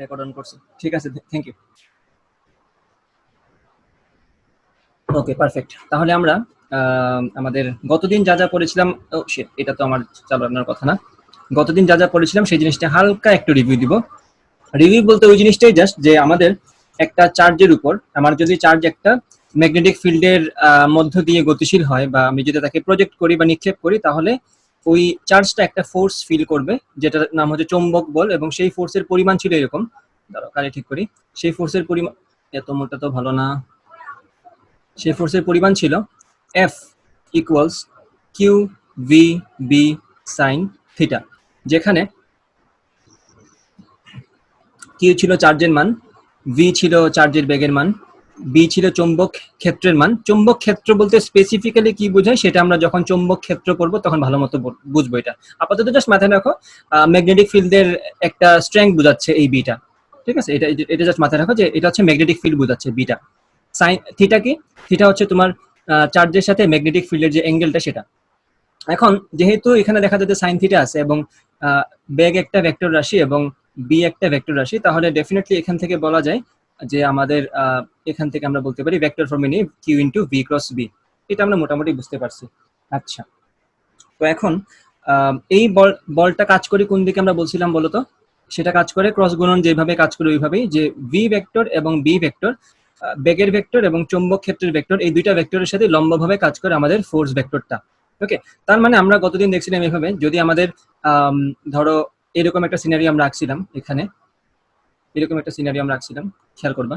Record on করছি, ঠিক আছে, থ্যাংক ইউ। Okay, perfect. তাহলে আমরা আমাদের গতদিন যা যা পড়েছিলাম, ও শিট, এটা তো আমার চালানোর কথা না। গতদিন যা যা পড়েছিলাম সেই জিনিসটা হালকা একটু রিভিউ দিব। রিভিউ বলতে ওই জিনিসটাই জাস্ট যে আমাদের একটা চার্জের উপর, আমার যদি চার্জ একটা ম্যাগনেটিক ফিল্ডের মধ্য দিয়ে গতিশীল হয়, বা আমি যদি তাকে প্রজেক্ট করি বা নিক্ষেপ করি, তাহলে ওই চার্জটা একটা ফোর্স ফিল করবে, যেটার নাম হচ্ছে চৌম্বক বল, এবং সেই ফোর্সের পরিমাণ ছিল এরকম। দাঁড়াও, কারে ঠিক করি। সেই ফোর্সের পরিমাণ, এত মোটা তো ভালো না। সেই ফোর্সের পরিমাণ ছিল F equals Q V B sine theta, যেখানে কিউ ছিল চার্জের মান, ভি ছিল চার্জের বেগের মান, বি ছিল চৌম্বক ক্ষেত্রের মান। চৌম্বক ক্ষেত্র বলতে স্পেসিফিক্যালি কি বোঝায় সেটা আমরা যখন চৌম্বক ক্ষেত্র পড়বো তখন ভালো মতো বুঝবো। এটা আপাতত জাস্ট মাথায় রাখো, ম্যাগনেটিক ফিল্ডের একটা স্ট্রেংথ বোঝাচ্ছে এই বিটা, ঠিক আছে। এটা এটা জাস্ট মাথায় রাখো যে এটা হচ্ছে ম্যাগনেটিক ফিল্ড বোঝাচ্ছে বিটা। সাইন থিটা কি? থিটা হচ্ছে তোমার চার্জের সাথে ম্যাগনেটিক ফিল্ডের যে অ্যাঙ্গেলটা সেটা। এখন যেহেতু এখানে দেখা যাচ্ছে সাইন থিটা আছে, এবং বেগ একটা ভেক্টর রাশি এবং বি একটা ভেক্টর রাশি, তাহলে ডেফিনেটলি এখান থেকে বলা যায় যে আমাদের এখান থেকে আমরা বলতে পারি ভেক্টর ফর্মে নিয়ে Q into V cross B. এটা আমরা মোটামুটি বুঝতে পারছি। আচ্ছা, তো এখন এই বলটা কাজ করে কোন দিকে আমরা বলছিলাম বলতো? সেটা কাজ করে ক্রস গুণন যেভাবে কাজ করে ওইভাবেই, যে ভি ভেক্টর এবং বি ভেক্টর, বেগের ভেক্টর এবং চৌম্বক ক্ষেত্রের ভেক্টর, এই দুইটা ভেক্টরের সাথে লম্বভাবে কাজ করে আমাদের ফোর্স ভেক্টরটা। ওকে, তার মানে আমরা গতদিন দেখছিলাম এভাবে, যদি আমাদের ধরো এরকম একটা সিনারি আমরা আঁকছিলাম, এখানে এরকম একটা সিনারি আমরা আঁকছিলাম, খেয়াল করবা।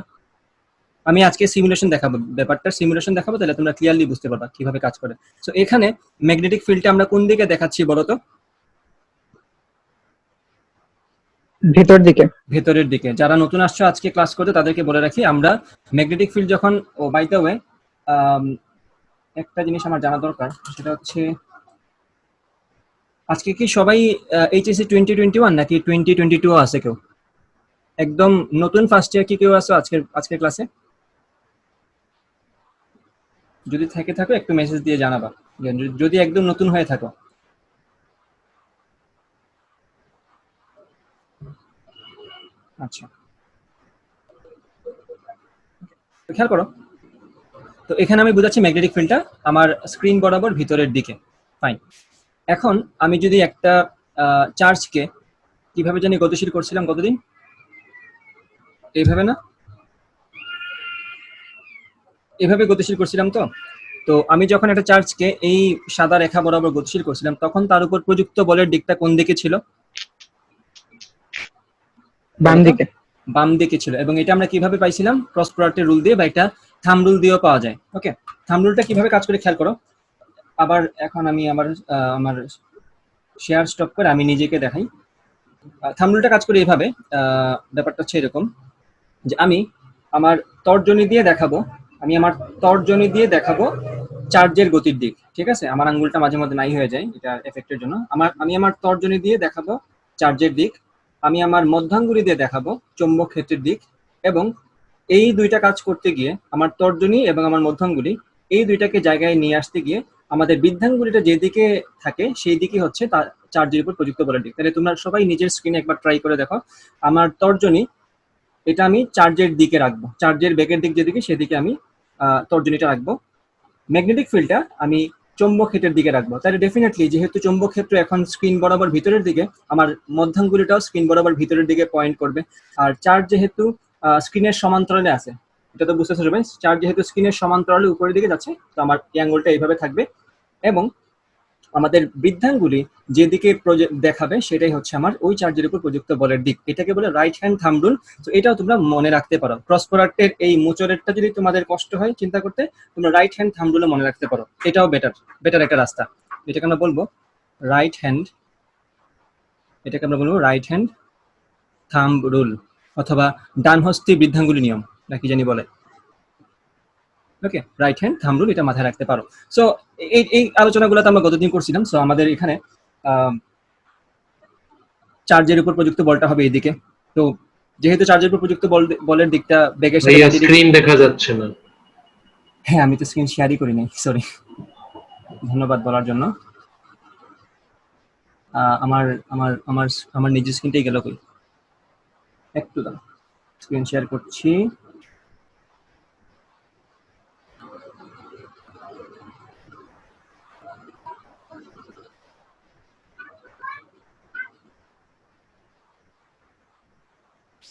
আমি আজকে সিমুলেশন দেখাবো, ব্যাপারটা সিমুলেশন দেখাবো, তাহলে তোমরা ক্লিয়ারলি বুঝতে পারবা কিভাবে কাজ করে। সো এখানে ম্যাগনেটিক ফিল্ডটা আমরা কোন দিকে দেখাচ্ছি বলতো? ভেতর দিকে। ভেতরের দিকে। যারা নতুন আসছো আজকে ক্লাস করতে তাদেরকে বলে রাখি, আমরা ম্যাগনেটিক ফিল্ড যখন, ও বাই দ্য ওয়ে, একটা জিনিস আমার জানা দরকার, সেটা হচ্ছে আজকে কি সবাই এইচএসসি 2021 নাকি 2022 আছে কেউ? একদম নতুন ফার্স্ট ইয়ার কি কেউ আছো আজকের ক্লাসে? যদি থেকে থাকো একটু মেসেজ দিয়ে জানাবা, যদি একদম নতুন হয়ে থাকো। আচ্ছা, খেয়াল করো। তো এখানে আমি বুঝাচ্ছি ম্যাগনেটিক ফিল্ডটা আমার স্ক্রিন বরাবর ভিতরের দিকে। ফাইন। এখন আমি যদি একটা চার্জকে কিভাবে জানি গতিশীল করছিলাম গতদিন, এইভাবে না, এভাবে গতিশীল করছিলাম। তো তো আমি যখন একটা চার্জকে এই সাদা রেখা বরাবর গতিশীল করছিলাম, তখন তার উপর প্রযুক্ত বলের দিকটা কোন দিকে ছিল? বাম দিকে। বাম দিকে ছিল। এবং এটা আমরা কিভাবে পাইছিলাম? ক্রস প্রোডাক্টের রুল দিয়ে, বা একটা থাম্ব রুল দিয়েও পাওয়া যায়। ওকে, থাম্ব রুলটা কিভাবে কাজ করে খেয়াল করো। আবার এখন আমি আমার শেয়ার স্টপ করে আমি নিজেকে দেখাই। থাম্ব রুলটা কাজ করে এভাবে, ব্যাপারটা হচ্ছে এরকম, যে আমি আমার তর্জনী দিয়ে দেখাবো, আমি আমার তর্জনী দিয়ে দেখাবো চার্জের গতির দিক, ঠিক আছে। আমার আঙ্গুলটা মাঝে মধ্যে নাই হয়ে যায় এটা এফেক্টের জন্য। আমি আমার তর্জনী দিয়ে দেখাবো চার্জের দিক, আমি আমার মধ্যাঙ্গুলি দিয়ে দেখাবো চৌম্বক ক্ষেত্রের দিক, এবং এই দুইটা কাজ করতে গিয়ে আমার তর্জনী এবং আমার মধ্যাঙ্গুলি, এই দুইটাকে জায়গায় নিয়ে আসতে গিয়ে আমাদের বৃদ্ধাঙ্গুলিটা যেদিকে থাকে সেই দিকে হচ্ছে তার চার্জের উপর প্রযুক্ত বলের দিক। তাহলে তোমরা সবাই নিজের স্ক্রিনে একবার ট্রাই করে দেখো। আমার তর্জনী, এটা আমি চার্জের দিকে রাখবো, চার্জের বেগের দিক যেদিকে সেদিকে আমি তর্জনীটা রাখবো। ম্যাগনেটিক ফিল্ডটা আমি চৌম্বক ক্ষেত্রের দিকে রাখবো। তাহলে ডেফিনেটলি যেহেতু চৌম্বক ক্ষেত্র এখন স্ক্রিন বরাবর ভিতরের দিকে, আমার মধ্যাঙ্গুলিটাও স্ক্রিন বরাবর ভিতরের দিকে পয়েন্ট করবে। আর চার্জ যেহেতু স্ক্রিনের সমান্তরালে আছে, এটা তো বুঝতেছো সবাই, চার্জ যেহেতু স্ক্রিনের সমান্তরালে উপরের দিকে যাচ্ছে, তো আমার এই অ্যাঙ্গলটা এইভাবে থাকবে। এবং আমাদের বৃদ্ধাঙ্গুলি যেদিকে দেখাবে সেটাই হচ্ছে আমার ওই চার্জের উপর প্রযুক্ত বলের দিক। এটাকে বলে রাইট হ্যান্ড থাম্ব রুল। তো এটাও তোমরা মনে রাখতে পারো। ক্রস প্রোডাক্টের এই মোচরেরটা যদি তোমাদের কষ্ট হয় চিন্তা করতে, তোমরা রাইট হ্যান্ড থাম্ব রুলও মনে রাখতে পারো। এটাও বেটার একটা রাস্তা। এটাকে আমরা বলবো রাইট হ্যান্ড, এটাকে আমরা বলবো রাইট হ্যান্ড থাম্ব রুল, অথবা ডানহস্তি বৃদ্ধাঙ্গুলি নিয়ম নাকি জানি বলে। ওকে, রাইট হ্যান্ড থাম্ব রুল, এটা মাথায় রাখতে পারো। সো এই আলোচনাগুলো তো আমরা গতদিন করছিলাম। সো আমাদের এখানে চার্জের উপর প্রযুক্ত বলটা হবে এইদিকে। তো যেহেতু চার্জের উপর প্রযুক্ত বলের দিকটা বেগের সাথে ভাইয়া স্ক্রিন দেখা যাচ্ছে না। হ্যাঁ, আমি তো স্ক্রিন শেয়ারই করি নাই, সরি। ধন্যবাদ বলার জন্য। আমার আমার আমার আমার নিজের স্ক্রিনটাই গেল কই। একটু দাঁড়াও, স্ক্রিন শেয়ার করছি।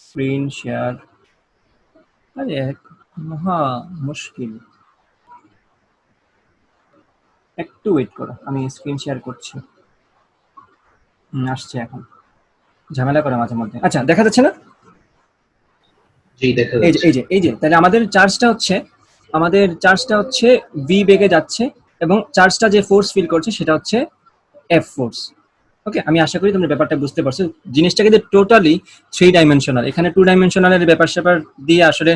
স্ক্রিন শেয়ার, আরে এক মহা মুশকিল, একটু ওয়েট করো, আমি স্ক্রিন শেয়ার করছি। আসছে এখন, ঝামেলা করে মাঝে মধ্যে। আচ্ছা, দেখা যাচ্ছে না? জি দেখা এই যে যাচ্ছে। এই যে তাহলে আমাদের চার্জটা হচ্ছে ভি বেগে যাচ্ছে, এবং চার্জটা যে ফোর্স ফিল করছে সেটা হচ্ছে এফ ফোর্স। ওকে, আমি আশা করি তোমরা ব্যাপারটা বুঝতে পারছো। জিনিসটা কিন্তু টোটালি 3 ডাইমেনশনাল, এখানে 2 ডাইমেনশনালের ব্যাপার স্যাপার দিয়ে আসলে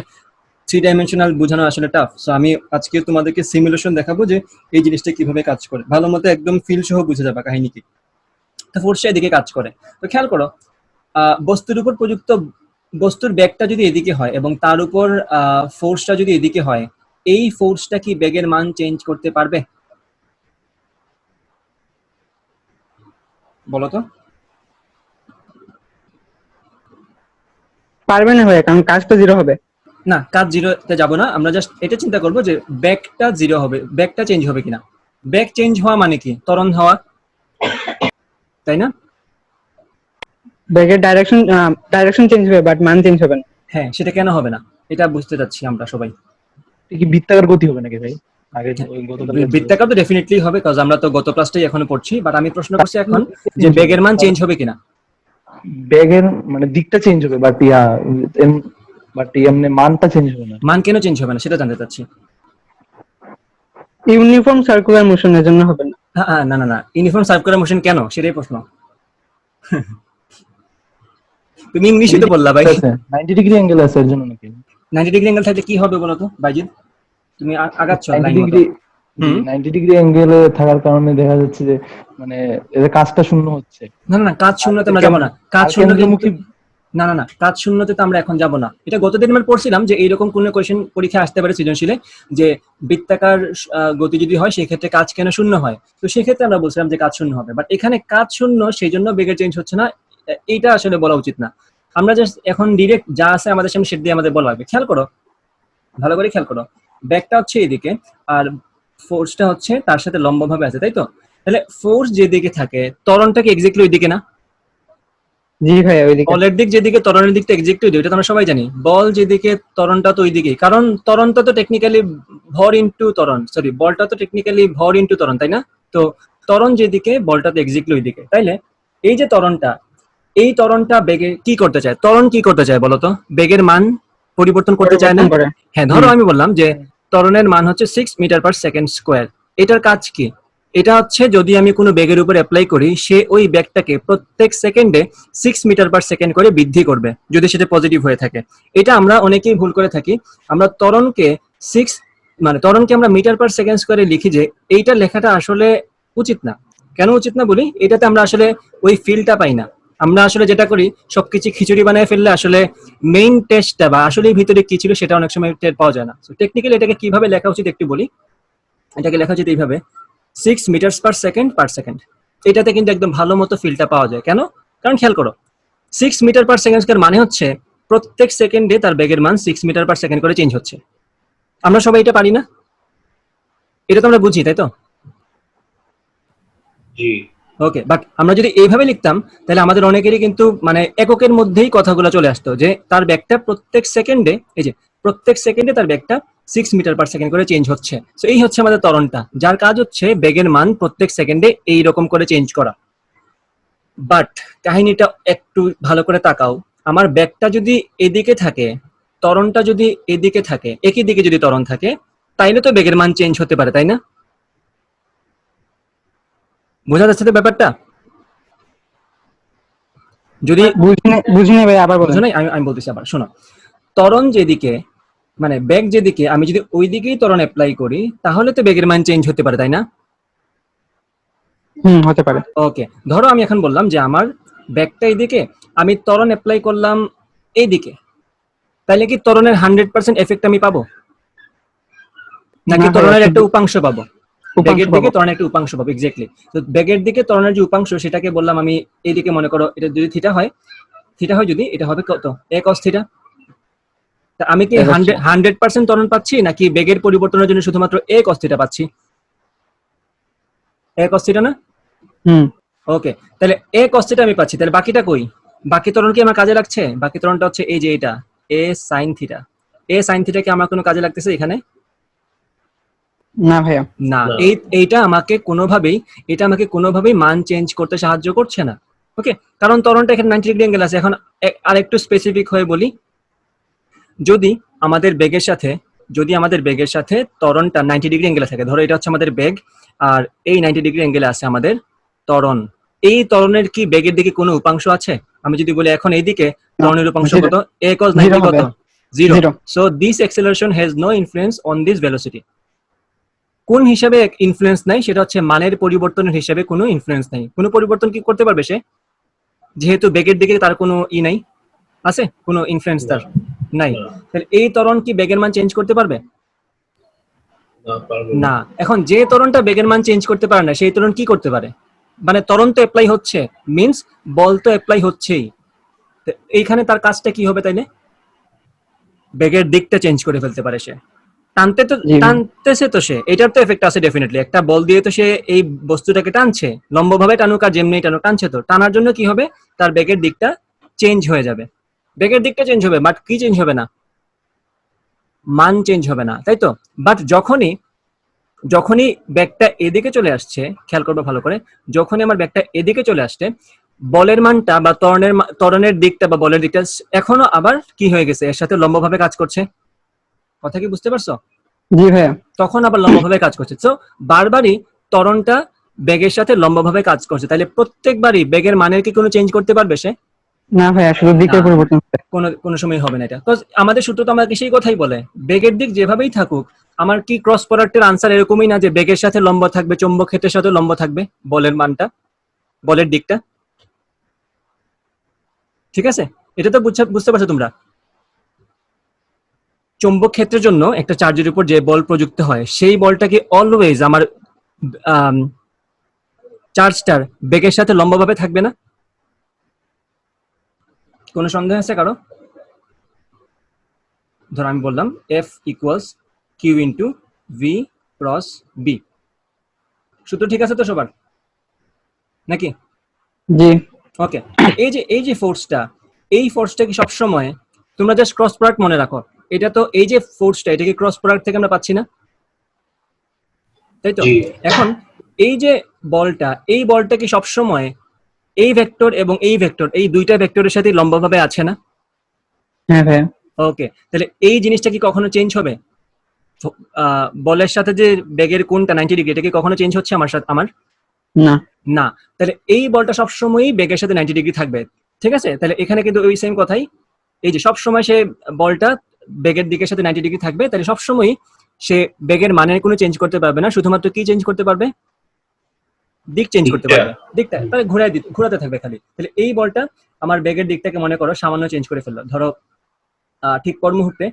3 ডাইমেনশনাল বোঝানো আসলে টাফ। সো আমি আজকে তোমাদেরকে সিমুলেশন দেখাবো যে এই জিনিসটা কিভাবে কাজ করে, ভালো মতো একদম ফিল সহ বুঝে যাবে কাহিনী কি। তো ফোর্সটা এদিকে কাজ করে। তো খেয়াল করো, বস্তুর উপর প্রযুক্ত বস্তুর বেগটা যদি এদিকে হয় এবং তার উপর ফোর্সটা যদি এদিকে হয়, এই ফোর্সটা কি বেগের মান চেঞ্জ করতে পারবে? বলো তো। পারবে না ভাইয়া, কারণ কাজ তো জিরো হবে। না, কাজ জিরোতে যাব না, আমরা জাস্ট এটা চিন্তা করবো যে ব্যাকটা জিরো হবে, ব্যাকটা চেঞ্জ হবে কিনা। ব্যাক চেঞ্জ হওয়া মানে কি? ত্বরণ হওয়া, তাই না? ব্যাগের ডাইরেকশন চেঞ্জ হবে, বাট মান চেঞ্জ হবে না। হ্যাঁ, সেটা কেন হবে না এটা বুঝতে চাচ্ছি আমরা সবাই। এটা কি বৃত্তাকার গতি হবে নাকি ভাই? আগে ওই গতকালকে বৃত্তাকার তো ডেফিনেটলি হবে, কারণ আমরা তো গত ক্লাসটাই এখনো পড়ছি, বাট আমি প্রশ্ন করছি এখন যে বেগের মান চেঞ্জ হবে কিনা। ব্যাগের মানে দিকটা চেঞ্জ হবে, বাট এমনি মানটা চেঞ্জ হবে না। মান কেন চেঞ্জ হবে না সেটা জানতে চাচ্ছি। ইউনিফর্ম সার্কুলার মোশনের জন্য হবে না। হ্যাঁ, না না না, ইউনিফর্ম সার্কুলার মোশন কেন, সেটাই প্রশ্ন। তুমি ইংলিশে তো বললা ভাই। 90 ডিগ্রি অ্যাঙ্গেল আছে এর জন্য নাকি? 90 ডিগ্রি অ্যাঙ্গেল থাকলে কি হবে বলো তো বাইজিদ, তুমি আগাচ্ছ 90 লাইন মতো। ডিগ্রি হুম। 90 ডিগ্রি অ্যাঙ্গেলে থাকার কারণে দেখা যাচ্ছে যে মানে এদের কাজটা শূন্য হচ্ছে। না না না, কাজ শূন্যতে আমরা যাবো না, কাজ আর শূন্য কেন্দ্রমুখী না না না, কাজ শূন্যতে তো আমরা এখন যাব না। এটা গতদিন আমরা পড়ছিলাম যে এইরকম কোন কোয়েশ্চেন পরীক্ষায় আসতে পারে সৃজনশীলে, যে বৃত্তাকার গতি যদি হয় সেই ক্ষেত্রে কাজ কেন শূন্য হয়। তো সেই ক্ষেত্রে আমরা বলছিলাম যে কাজ শূন্য হবে, বাট এখানে কাজ শূন্য সেই জন্য বেগের চেঞ্জ হচ্ছে না, এইটা আসলে বলা উচিত না। আমরা জাস্ট এখন ডিরেক্ট যা আছে আমাদের সামনে সেটা দিয়ে আমাদের বলা লাগবে। খেয়াল করো, ভালো করে খেয়াল করো, ব্যাকটা হচ্ছে এইদিকে আর ফোর্সটা হচ্ছে তার সাথে লম্বভাবে আছে, তাই তো? তাহলে ফোর্স যেদিকে থাকে ত্বরণটা কি এক্স্যাক্টলি ওইদিকে না? জি ভাইয়া, ওইদিকে। বলের দিক যেদিকে ত্বরণের দিকটা এক্স্যাক্টলি ওইদিকে, এটা তো আমরা সবাই জানি। বল যেদিকে ত্বরণটা তো ওইদিকেই, কারণ ত্বরণটা তো টেকনিক্যালি ভর ইনটু ত্বরণ, সরি বলটা তো টেকনিক্যালি ভর ইনটু ত্বরণ, তাই না? তো ত্বরণ যেদিকে বলটা তো এক্স্যাক্টলি ওইদিকে, তাইলে এই যে ত্বরণটা, এই ত্বরণটা বেগে কি করতে চায়? ত্বরণ কি করতে চায় বলতো? বেগের মান পরিবর্তন করতে চায় না? পরিবর্তন করে। হ্যাঁ, ধরো হুম। আমি বললাম যে ত্বরণের মান হচ্ছে 6 মিটার পার সেকেন্ড স্কোয়ার। এটার কাজ কি? এটা হচ্ছে যদি আমি কোনো বেগের উপর অ্যাপ্লাই করি, সে ওই বেগটাকে প্রত্যেক সেকেন্ডে 6 মিটার পার সেকেন্ড করে বৃদ্ধি করবে, যদি সেটা পজিটিভ হয়ে থাকে। এটা আমরা অনেকেই ভুল করে থাকি, আমরা ত্বরণকে 6 মানে ত্বরণকে আমরা মিটার পার সেকেন্ড স্কোয়ারে লিখি, যে এইটা লেখাটা আসলে উচিত না। কেন উচিত না বলি, এটাতে আমরা আসলে ওই ফিলটা পাই না। আমরা আসলে যেটা করি, সবকিছু খিচুড়ি বানায় ফেললে আসলে মেইন টেস্টটা বা আসলে ভিতরে কি ছিল সেটা অনেক সময় টের পাওয়া যায় না। তো টেকনিক্যালি এটাকে কিভাবে লেখা উচিত একটু বলি। এটাকে লেখা উচিত এইভাবে, 6 মিটার পার সেকেন্ড। এটাতে কিন্তু একদম ভালো মতো ফিলটা পাওয়া যায়। কেন? কারণ খেয়াল করো, 6 মিটার পার সেকেন্ড মানে হচ্ছে প্রত্যেক সেকেন্ডে তার বেগের মান 6 মিটার পার সেকেন্ড করে চেঞ্জ হচ্ছে। আমরা সবাই এটা পারি না? এটা তো আমরা বুঝি, তাই তো? জি ওকে, বাট আমরা যদি এইভাবে লিখতাম তাহলে আমাদের অনেকেরই কিন্তু মানে এককের মধ্যেই কথাগুলো চলে আসতো, যে তার ব্যাগটা প্রত্যেক সেকেন্ডে, এই যে প্রত্যেক সেকেন্ডে তার ব্যাগটা 6 মিটার পার সেকেন্ড করে চেঞ্জ হচ্ছে। তো এই হচ্ছে আমাদের ত্বরণটা, যার কাজ হচ্ছে বেগের মান প্রত্যেক সেকেন্ডে এই রকম করে চেঞ্জ করা। বাট কাহিনীটা একটু ভালো করে তাকাও, আমার ব্যাগটা যদি এদিকে থাকে, ত্বরণটা যদি এদিকে থাকে, একই দিকে যদি ত্বরণ থাকে, তাইলে তো বেগের মান চেঞ্জ হতে পারে, তাই না? বোঝা যাচ্ছে তো ব্যাপারটা? যদি বুঝিনি ভাই, আবার বলেন। বুঝো নাই, আমি বলতেছি আবার, শোনো। ত্বরণ যেদিকে মানে বেগ যেদিকে, আমি যদি ওই দিকেই ত্বরণ অ্যাপ্লাই করি, তাহলে তো বেগের মান চেঞ্জ হতে পারে, তাই না? হতে পারে। ওকে, ধরো আমি এখন বললাম যে আমার ব্যাগটা এইদিকে, আমি ত্বরণ অ্যাপ্লাই করলাম এইদিকে, তাইলে কি ত্বরণের 100% এফেক্ট আমি পাবো, নাকি না ভাইয়া, ত্বরণের একটা শুধু উপাংশ পাবো? উপাংশ বেগের দিকে পাবো। ত্বরণের একটা উপাংশ পাবো, এক্স্যাক্টলি। তো বেগের দিকে ত্বরণের যে উপাংশ, সেটাকে বললাম আমি এইদিকে, মনে করো এটা যদি থিটা হয়, থিটা হয় যদি, এটা হবে কত? a cos theta. তা আমি কি A cos 100% ত্বরণ পাচ্ছি, নাকি বেগের পরিবর্তনের জন্য শুধুমাত্র a cos থিটা পাচ্ছি? a cos থিটা না? হুম ওকে, তাহলে a cos থিটা আমি পাচ্ছি, তাহলে বাকিটা কই? বাকি ত্বরণ কি আমার কাজে লাগছে? বাকি ত্বরণটা হচ্ছে এই যে এটা a sin theta. a sin theta কি আমার কোনো কাজে লাগতেছে এখানে? না ভাইয়া। না, না। এইটা আমাকে কোনোভাবেই মান চেঞ্জ করতে সাহায্য করছে না। ওকে, কারণ ত্বরণটা এখানে 90 ডিগ্রি অ্যাঙ্গেল আছে। এখন আর একটু স্পেসিফিক হয়ে বলি, যদি আমাদের বেগের সাথে ত্বরণটা 90 ডিগ্রি অ্যাঙ্গেলে থাকে, ধরো এটা হচ্ছে আমাদের বেগ আর এই 90 ডিগ্রি অ্যাঙ্গেলে আছে আমাদের ত্বরণ, এই ত্বরণের কি বেগের দিকে কোনো উপাংশ আছে? আমি যদি বলি এখন এইদিকে ত্বরণের উপাংশ zero। কত? a cos Zero 90 কত? হবে। 0। Zero। So this acceleration has no influence on this velocity. কোন হিসাবে ইনফ্লুয়েন্স নাই? সেটা হচ্ছে মানের পরিবর্তনের হিসাবে কোনো ইনফ্লুয়েন্স নাই। কোনো পরিবর্তন কি করতে পারবে সে? যেহেতু বেগের দিকে তার কোনো নাই, আছে কোনো ইনফ্লুয়েন্স তার নাই, তাহলে এই ত্বরণ কি বেগের মান চেঞ্জ করতে পারবে? না। এখন যে ত্বরণটা বেগের মান চেঞ্জ করতে পারে না, সেই ত্বরণ কি করতে পারে? মানে ত্বরণ তো অ্যাপ্লাই হচ্ছে, মিন্স বল তো অ্যাপ্লাই হচ্ছেই। তো এইখানে তার কাজটা কি হবে তাইলে? বেগের দিকটা চেঞ্জ করে ফেলতে পারে সে। জি। টানতেছে তো সে, এটার তো এফেক্ট আছে ডেফিনেটলি। একটা বল দিয়ে তো সে এই বস্তুটাকে টানছে, লম্বভাবে টানুক আর যেমনি টানুক, টানছে তো। টানার জন্য কি হবে? তার বেগের দিকটা চেঞ্জ হয়ে যাবে। বেগের দিকটা চেঞ্জ হবে, বাট কি চেঞ্জ হবে না? মান চেঞ্জ হবে না, তাই তো? বাট যখনই ব্যাগটা এদিকে চলে আসছে, খেয়াল করবো ভালো করে, যখনই আমার ব্যাগটা এদিকে চলে আসছে, বলের মানটা বা ত্বরণের দিকটা বা বলের দিকটা এখনো আবার কি হয়ে গেছে, এর সাথে লম্বভাবে কাজ করছে। কথা কি বুঝতে পারছো? জি ভাইয়া। তখন আবার লম্বভাবে কাজ করছে। তো বারবারই ত্বরণটা বেগের সাথে লম্বভাবে কাজ করছে, তাহলে প্রত্যেকবারই বেগের মানের কি কোনো চেঞ্জ করতে পারবে সে? না ভাইয়া, শুধু দিকের না। পরিবর্তন হবে। কোনো সময় হবে না এটা। তো আমাদের সূত্র তো আমাকে সেই কথাই বলে, বেগের দিক যেভাবেই থাকুক, আমার কি ক্রস প্রোডাক্টের আনসার এরকমই না যে বেগের সাথে লম্ব থাকবে, চৌম্বক ক্ষেত্রের সাথে লম্ব থাকবে বলের মানটা, বলের দিকটা? ঠিক আছে, এটা তো বুঝতে পারছো তোমরা? চৌম্বক ক্ষেত্রের জন্য একটা চার্জের উপর যে বল প্রযুক্ত হয়, সেই বলটাকে অলওয়েজ আমার চার্জটার বেগের সাথে লম্বভাবে থাকবে না? কোনো সন্দেহ আছে কারো? ধর আমি বললাম F equals Q into V cross B, সূত্র ঠিক আছে তো সবার নাকি? জি। ওকে, এই যে ফোর্সটা, এই ফোর্সটা কি সবসময়, তোমরা জাস্ট ক্রস প্রোডাক্ট মনে রাখো, এটা তো এই যে ফোর্সটা, এটা কি ক্রস প্রোডাক্ট থেকে আমরা পাচ্ছি না, তাই তো? জি। এখন এই যে বলটা, এই বলটা কি সবসময় এই ভেক্টর এবং এই ভেক্টর, এই দুইটা ভেক্টরের সাথে লম্বভাবে আছে না? হ্যাঁ ভাইয়া। ওকে, তাহলে এই জিনিসটা কি কখনো চেঞ্জ হবে? বলের সাথে যে বেগের কোণটা 90 ডিগ্রি, এটা কি কখনো চেঞ্জ হচ্ছে আমার সাথে? আমার না। না। তাহলে এই বলটা সবসময়ই বেগের সাথে 90 ডিগ্রি থাকবে, ঠিক আছে? তাহলে এখানে কিন্তু ওই সেম কথাই, এই যে সবসময় সে বলটা বেগের দিকের সাথে 90 ডিগ্রি থাকবে, তাহলে সবসময়ই সে বেগের মানের কোনো চেঞ্জ করতে পারবে না, শুধুমাত্র কি চেঞ্জ করতে পারবে? দিক চেঞ্জ করতে দিকটা। পারবে, দিকটা তাহলে ঘোরাতে থাকবে খালি। তাহলে এই বলটা আমার বেগের দিকটাকে মনে করো সামান্য চেঞ্জ করে ফেললো, ধরো ঠিক পর মুহূর্তে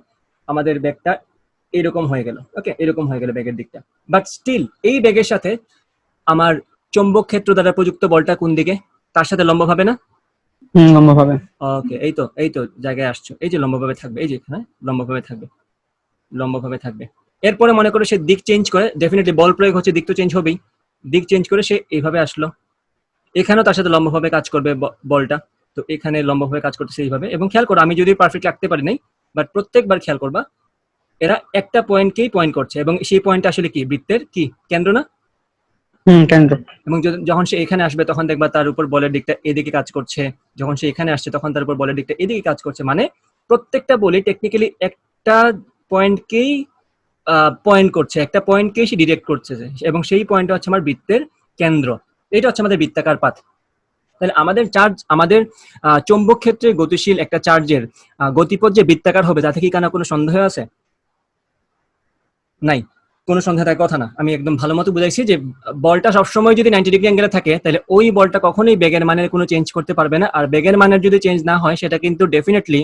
আমাদের বেগটা এরকম হয়ে গেল, ওকে, এরকম হয়ে গেল বেগের দিকটা, বাট স্টিল এই বেগের সাথে আমার চৌম্বক ক্ষেত্র দ্বারা প্রযুক্ত বলটা কোন দিকে? তার সাথে লম্বভাবে না? লম্বভাবে। ওকে, এই তো জায়গায় আসছো, এই যে লম্বভাবে থাকবে, এই যে এখানে লম্বভাবে থাকবে। এরপরে মনে করো সে দিক চেঞ্জ করে, ডেফিনেটলি বল প্রয়োগ হচ্ছে, দিক তো চেঞ্জ হবেই, দিক চেঞ্জ করে সে এইভাবে আসলো, এখানেও তার সাথে লম্বভাবে কাজ করবে বলটা, তো এখানে লম্বভাবে কাজ করতেছে এইভাবে। এবং খেয়াল করো, আমি যদি পারফেক্ট রাখতে পারি নাই, বাট প্রত্যেকবার খেয়াল করবা এরা একটা পয়েন্টকেই পয়েন্ট করছে, এবং সেই পয়েন্টটা আসলে কি বৃত্তের কি কেন্দ্র না? কেন্দ্র। এবং যখন সে এখানে আসবে তখন দেখবা তার উপর বলের দিকটা এদিকে কাজ করছে, যখন সে এখানে আসছে তখন তার উপর বলের দিকটা এদিকে কাজ করছে। মানে প্রত্যেকটা বলই টেকনিক্যালি একটা পয়েন্টকেই পয়েন্ট করছে, একটা পয়েন্টকেই সে ডিরেক্ট করছে, এবং সেই পয়েন্টটা হচ্ছে আমার বৃত্তের কেন্দ্র। এটা হচ্ছে আমাদের বৃত্তাকার পাত। তাহলে আমাদের চৌম্বক ক্ষেত্রে গতিশীল একটা চার্জের গতিপথ যে বৃত্তাকার হবে, তাতে কি কোনো সন্দেহ আছে? নাই, কোনো সন্দেহ থাকার কথা না। আমি একদম ভালো মতো বুঝাইছি যে বলটা সবসময় যদি 90 ডিগ্রি অ্যাঙ্গেলে থাকে, তাহলে ওই বলটা কখনোই বেগের মানের কোনো চেঞ্জ করতে পারবে না। আর বেগের মানের যদি চেঞ্জ না হয়, সেটা কিন্তু ডেফিনেটলি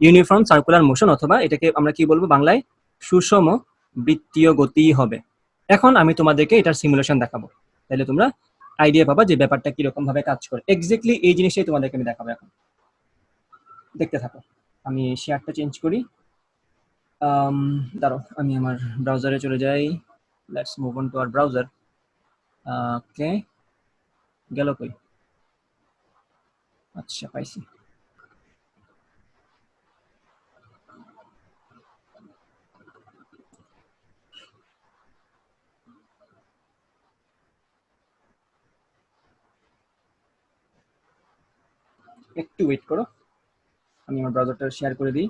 ইউনিফর্ম সার্কুলার মোশন, অথবা এটাকে আমরা কি বলবো বাংলায়, সুষম বৃত্তীয় গতি হবে। এখন আমি তোমাদেরকে এটার সিমুলেশন দেখাবো, তাহলে তোমরা আইডিয়া পাবা যে ব্যাপারটা কিরকম ভাবে কাজ করে। এক্স্যাক্টলি এই জিনিসটাই তোমাদেরকে আমি দেখাবো এখন। দেখতে থাকো। আমি শেয়ারটা চেঞ্জ করি। দাঁড়াও, আমি আমার ব্রাউজারে চলে যাই। Let's move on to our browser. Okay, গেল কই? আচ্ছা, পাইছি। একটু ওয়েট করো, আমি আমার ব্রাউজারটা শেয়ার করে দিই।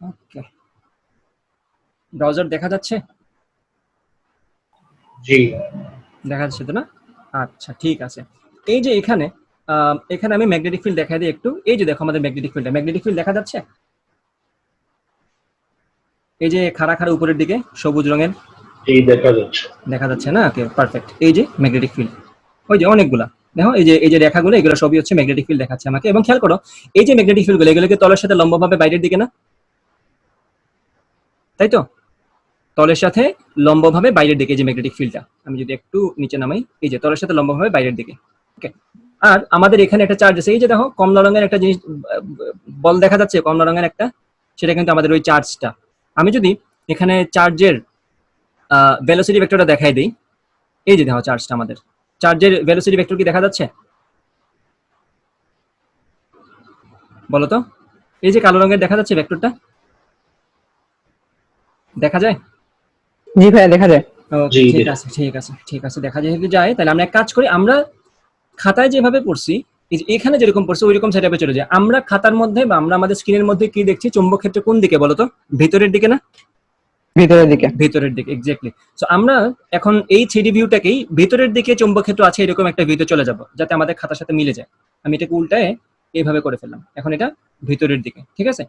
ওকে, ব্রাউজার দেখা যাচ্ছে? জি। দেখা যাচ্ছে তো না? আচ্ছা, ঠিক আছে। এই যে এখানে এখানে আমি ম্যাগনেটিক ফিল্ড দেখাই দিই একটু। এই যে দেখো আমাদের ম্যাগনেটিক ফিল্ড দেখা যাচ্ছে? এই যে খাড়া খাড়া উপরের দিকে সবুজ রঙের জি, দেখা যাচ্ছে। দেখা যাচ্ছে না? ওকে, পারফেক্ট। এই যে ম্যাগনেটিক ফিল্ড, ওই যে অনেকগুলা দেখো, এই যে রেখাগুলো, এগুলো সবই হচ্ছে ম্যাগনেটিক ফিল্ড দেখাচ্ছে আমাকে। এবং খেয়াল করো, এই যে ম্যাগনেটিক ফিল্ডগুলো, এগুলোকে তলের সাথে লম্বভাবে বাইরের দিকে না, তাই তো? তলের সাথে লম্বভাবে বাইরের দিকে যে ম্যাগনেটিক ফিল্ডটা, আমি যদি একটু নিচে নামাই, এই যে তলের সাথে লম্বভাবে বাইরের দিকে। ওকে, আর আমাদের এখানে একটা চার্জ আছে, এই যে দেখো কমলা রঙের একটা জিনিস, বল দেখা যাচ্ছে কমলা রঙের একটা, সেটা কিন্তু আমাদের ওই চার্জটা। আমি যদি এখানে চার্জের ভেলোসিটি ভেক্টরটা দেখাই দিই, এই যে দেখো চার্জটা, আমাদের চার্জের ভেলোসিটি ভেক্টর কি দেখা যাচ্ছে? বলো তো, এই যে কালো রঙের দেখা যাচ্ছে ভেক্টরটা, দেখা যায়? জি ভাইয়া দেখা যায়। ওকে, জি, ঠিক আছে ঠিক আছে ঠিক আছে, দেখা যেহেতু যায়, তাহলে আমরা এক কাজ করি, আমরা খাতায় যেভাবে পড়ছি, এই যে এখানে যেরকম পড়ছি ওইরকম সেটআপে চলে যায়। আমরা খাতার মধ্যে বা আমরা আমাদের স্ক্রিনের মধ্যে কি দেখছি, চুম্বক ক্ষেত্র কোন দিকে বলো তো? ভিতরের দিকে না? ভিতরের দিকে। ভিতরের দিকে, এক্স্যাক্টলি। সো আমরা এখন এই 3D ভিউটাকেই ভিতরের দিকে চুম্বক ক্ষেত্র আছে এরকম একটা ভিউতে চলে যাব, যাতে আমাদের খাতার সাথে মিলে যায়। আমি এটাকে উল্টায় এইভাবে করে ফেললাম, এখন এটা ভিতরের দিকে, ঠিক আছে?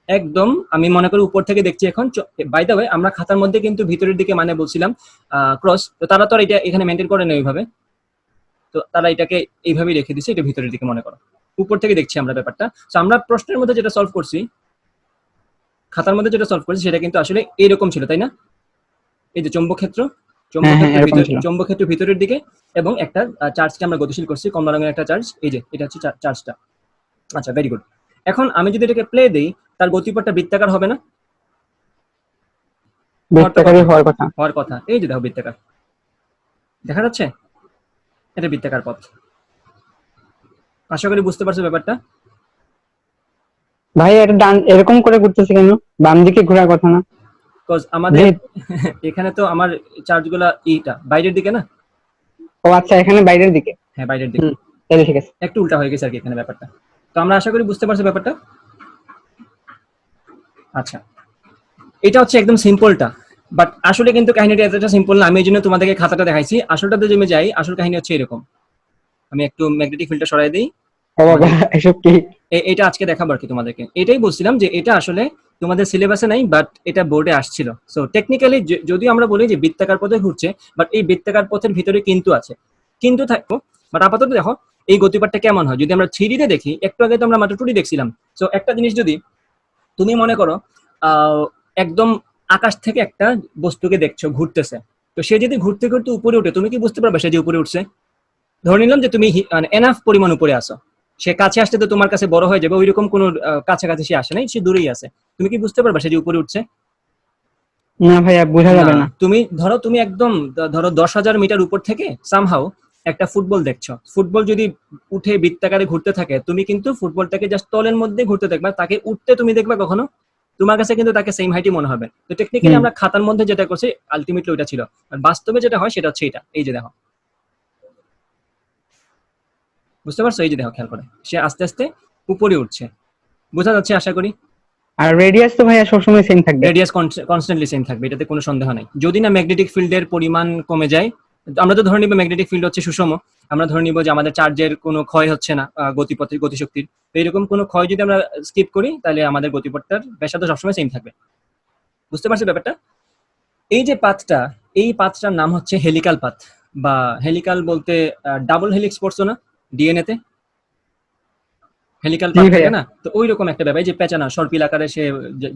একদম আমি মনে করি উপর থেকে দেখছি এখন। বাই দ্য ওয়ে, আমরা খাতার মধ্যে কিন্তু ভিতরের দিকে মানে বলছিলাম ক্রস, তো তারা তো আর এটা এখানে মেনটেন করে না ওইভাবে, তো তারা এটাকে এইভাবেই রেখে দিচ্ছে, এটা ভিতরের দিকে মনে করো। উপর থেকে দেখছি আমরা ব্যাপারটা। তো আমরা প্রশ্নের মধ্যে যেটা সলভ করছি, খাতার মধ্যে যেটা সলভ করছি, সেটা কিন্তু আসলে এইরকম ছিল, তাই না? এই যে চৌম্বক ক্ষেত্র, এরকম ছিল। চৌম্বক ক্ষেত্র ভিতরের দিকে, এবং একটা চার্জকে আমরা গতিশীল করছি, কমলা রঙের একটা চার্জ, এই যে এটা হচ্ছে চার্জটা। আচ্ছা, ভেরি গুড। এখন আমি যদি এটাকে প্লে দেই, তার গতিপথটা বৃত্তাকার হবে না? বৃত্তাকারই হওয়ার কথা। হওয়ার কথা। এই যে দেখো বৃত্তাকার, দেখা যাচ্ছে? এটা বৃত্তাকার পথ। আশা করি বুঝতে পারছো ব্যাপারটা। ভাই এটা ডান এরকম করে ঘুরতেছে কেন? বাম দিকে ঘোরার কথা না? বিকজ আমাদের এখানে তো আমার চার্জগুলা এইটা বাইরের দিকে না? ও আচ্ছা, এখানে বাইরের দিকে। হ্যাঁ, বাইরের দিকে। তাহলে ঠিক আছে। একটু উল্টা হয়ে গেছে আর কি এখানে ব্যাপারটা। তো আমরা আশা করি বুঝতে পারছো ব্যাপারটা। আচ্ছা, এটা হচ্ছে একদম সিম্পলটা, বাট আসলে কিন্তু কাহিনীটা এতটা সিম্পল না। আমি এই জন্য তোমাদেরকে খাতাটা দেখাইছি। আসলটাতে জমে যাই, আসল কাহিনী হচ্ছে এরকম। আমি একটু ম্যাগনেটিক ফিল্ডটা সরাই দিই। ও বাবা, এসব কি? এটা আজকে দেখাবো আর কি তোমাদেরকে। এটাই বলছিলাম যে এটা আসলে তোমাদের সিলেবাসে নাই, বাট এটা বোর্ডে আসছিল। সো টেকনিক্যালি যদিও আমরা বলি যে বৃত্তাকার পথে ঘুরছে, বাট এই বৃত্তাকার পথের ভিতরে কিন্তু আছে, কিন্তু থাকবো। বাট আপাতত দেখো এই গতিপথটা কেমন হয় যদি আমরা 3D তে দেখি। একটু আগে তো আমরা মাত্র 2D দেখছিলাম। সো একটা জিনিস যদি তুমি মনে করো একদম আকাশ থেকে একটা বস্তুকে দেখছো ঘুরতেছে, তো সে যদি ঘুরতে ঘুরতে উপরে উঠে, তুমি কি বুঝতে পারবে সে যে উপরে উঠছে? ধরে নিলাম যে তুমি এনাফ পরিমাণ উপরে আসো, সে কাছে আসতে তো তোমার কাছে বড় হয়ে যাবে, ওইরকম কোনো কাছাকাছি সে আসে নাই, সে দূরেই আছে। তুমি কি বুঝতে পারবে সে যে উপরে উঠছে? না ভাইয়া, বোঝা যাবে না। তুমি ধরো, তুমি একদম ধরো 10,000 মিটার উপর থেকে সামহাও একটা ফুটবল দেখছো। ফুটবল যদি উঠে বৃত্তাকারে ঘুরতে থাকে, তুমি কিন্তু ফুটবলটাকে জাস্ট তলের মধ্যে ঘুরতে দেখবা, তাকে উঠতে তুমি দেখবা কখনো? তোমার কাছে কিন্তু তাকে সেম হাইটই মনে হবে। তো টেকনিক্যালি আমরা খাতার মধ্যে যেটা করছি আলটিমেটলি ওইটা ছিল, আর বাস্তবে যেটা হয় সেটা হচ্ছে এটা। এই যে দেখো, বুঝতে পারছো? এই যে দেখো, খেয়াল করে সে আস্তে আস্তে উপরে উঠছে, বোঝা যাচ্ছে আশা করি। আর রেডিয়াস তো ভাইয়া সবসময় সেম থাকবে। রেডিয়াস কনস্ট্যান্টলি সেম থাকবে, এটাতে কোনো সন্দেহ নাই। যদি না ম্যাগনেটিক ফিল্ডের পরিমাণ কমে যায়, আমরা তো ধরে নিব ম্যাগনেটিক ফিল্ড হচ্ছে সুষম, আমরা ধরে নিব যে আমাদের চার্জের কোনো ক্ষয় হচ্ছে না গতিপথের, গতিশক্তির। তো এরকম কোনো ক্ষয় যদি আমরা স্কিপ করি, তাহলে আমাদের গতিপথটার ব্যাসার্ধ সবসময় সেম থাকবে। বুঝতে পারছো ব্যাপারটা? এই যে পাথটা, এই পাথটার নাম হচ্ছে হেলিকাল পাথ, বা হেলিকাল বলতে ডাবল হেলিক্স পড়ছো না ডিএনএ তে? হেলিক্যাল জি পাথ ভাইয়া। থাকে না, তো ওই রকম একটা ব্যাপার, যে পেঁচানো সর্পিল আকারে সে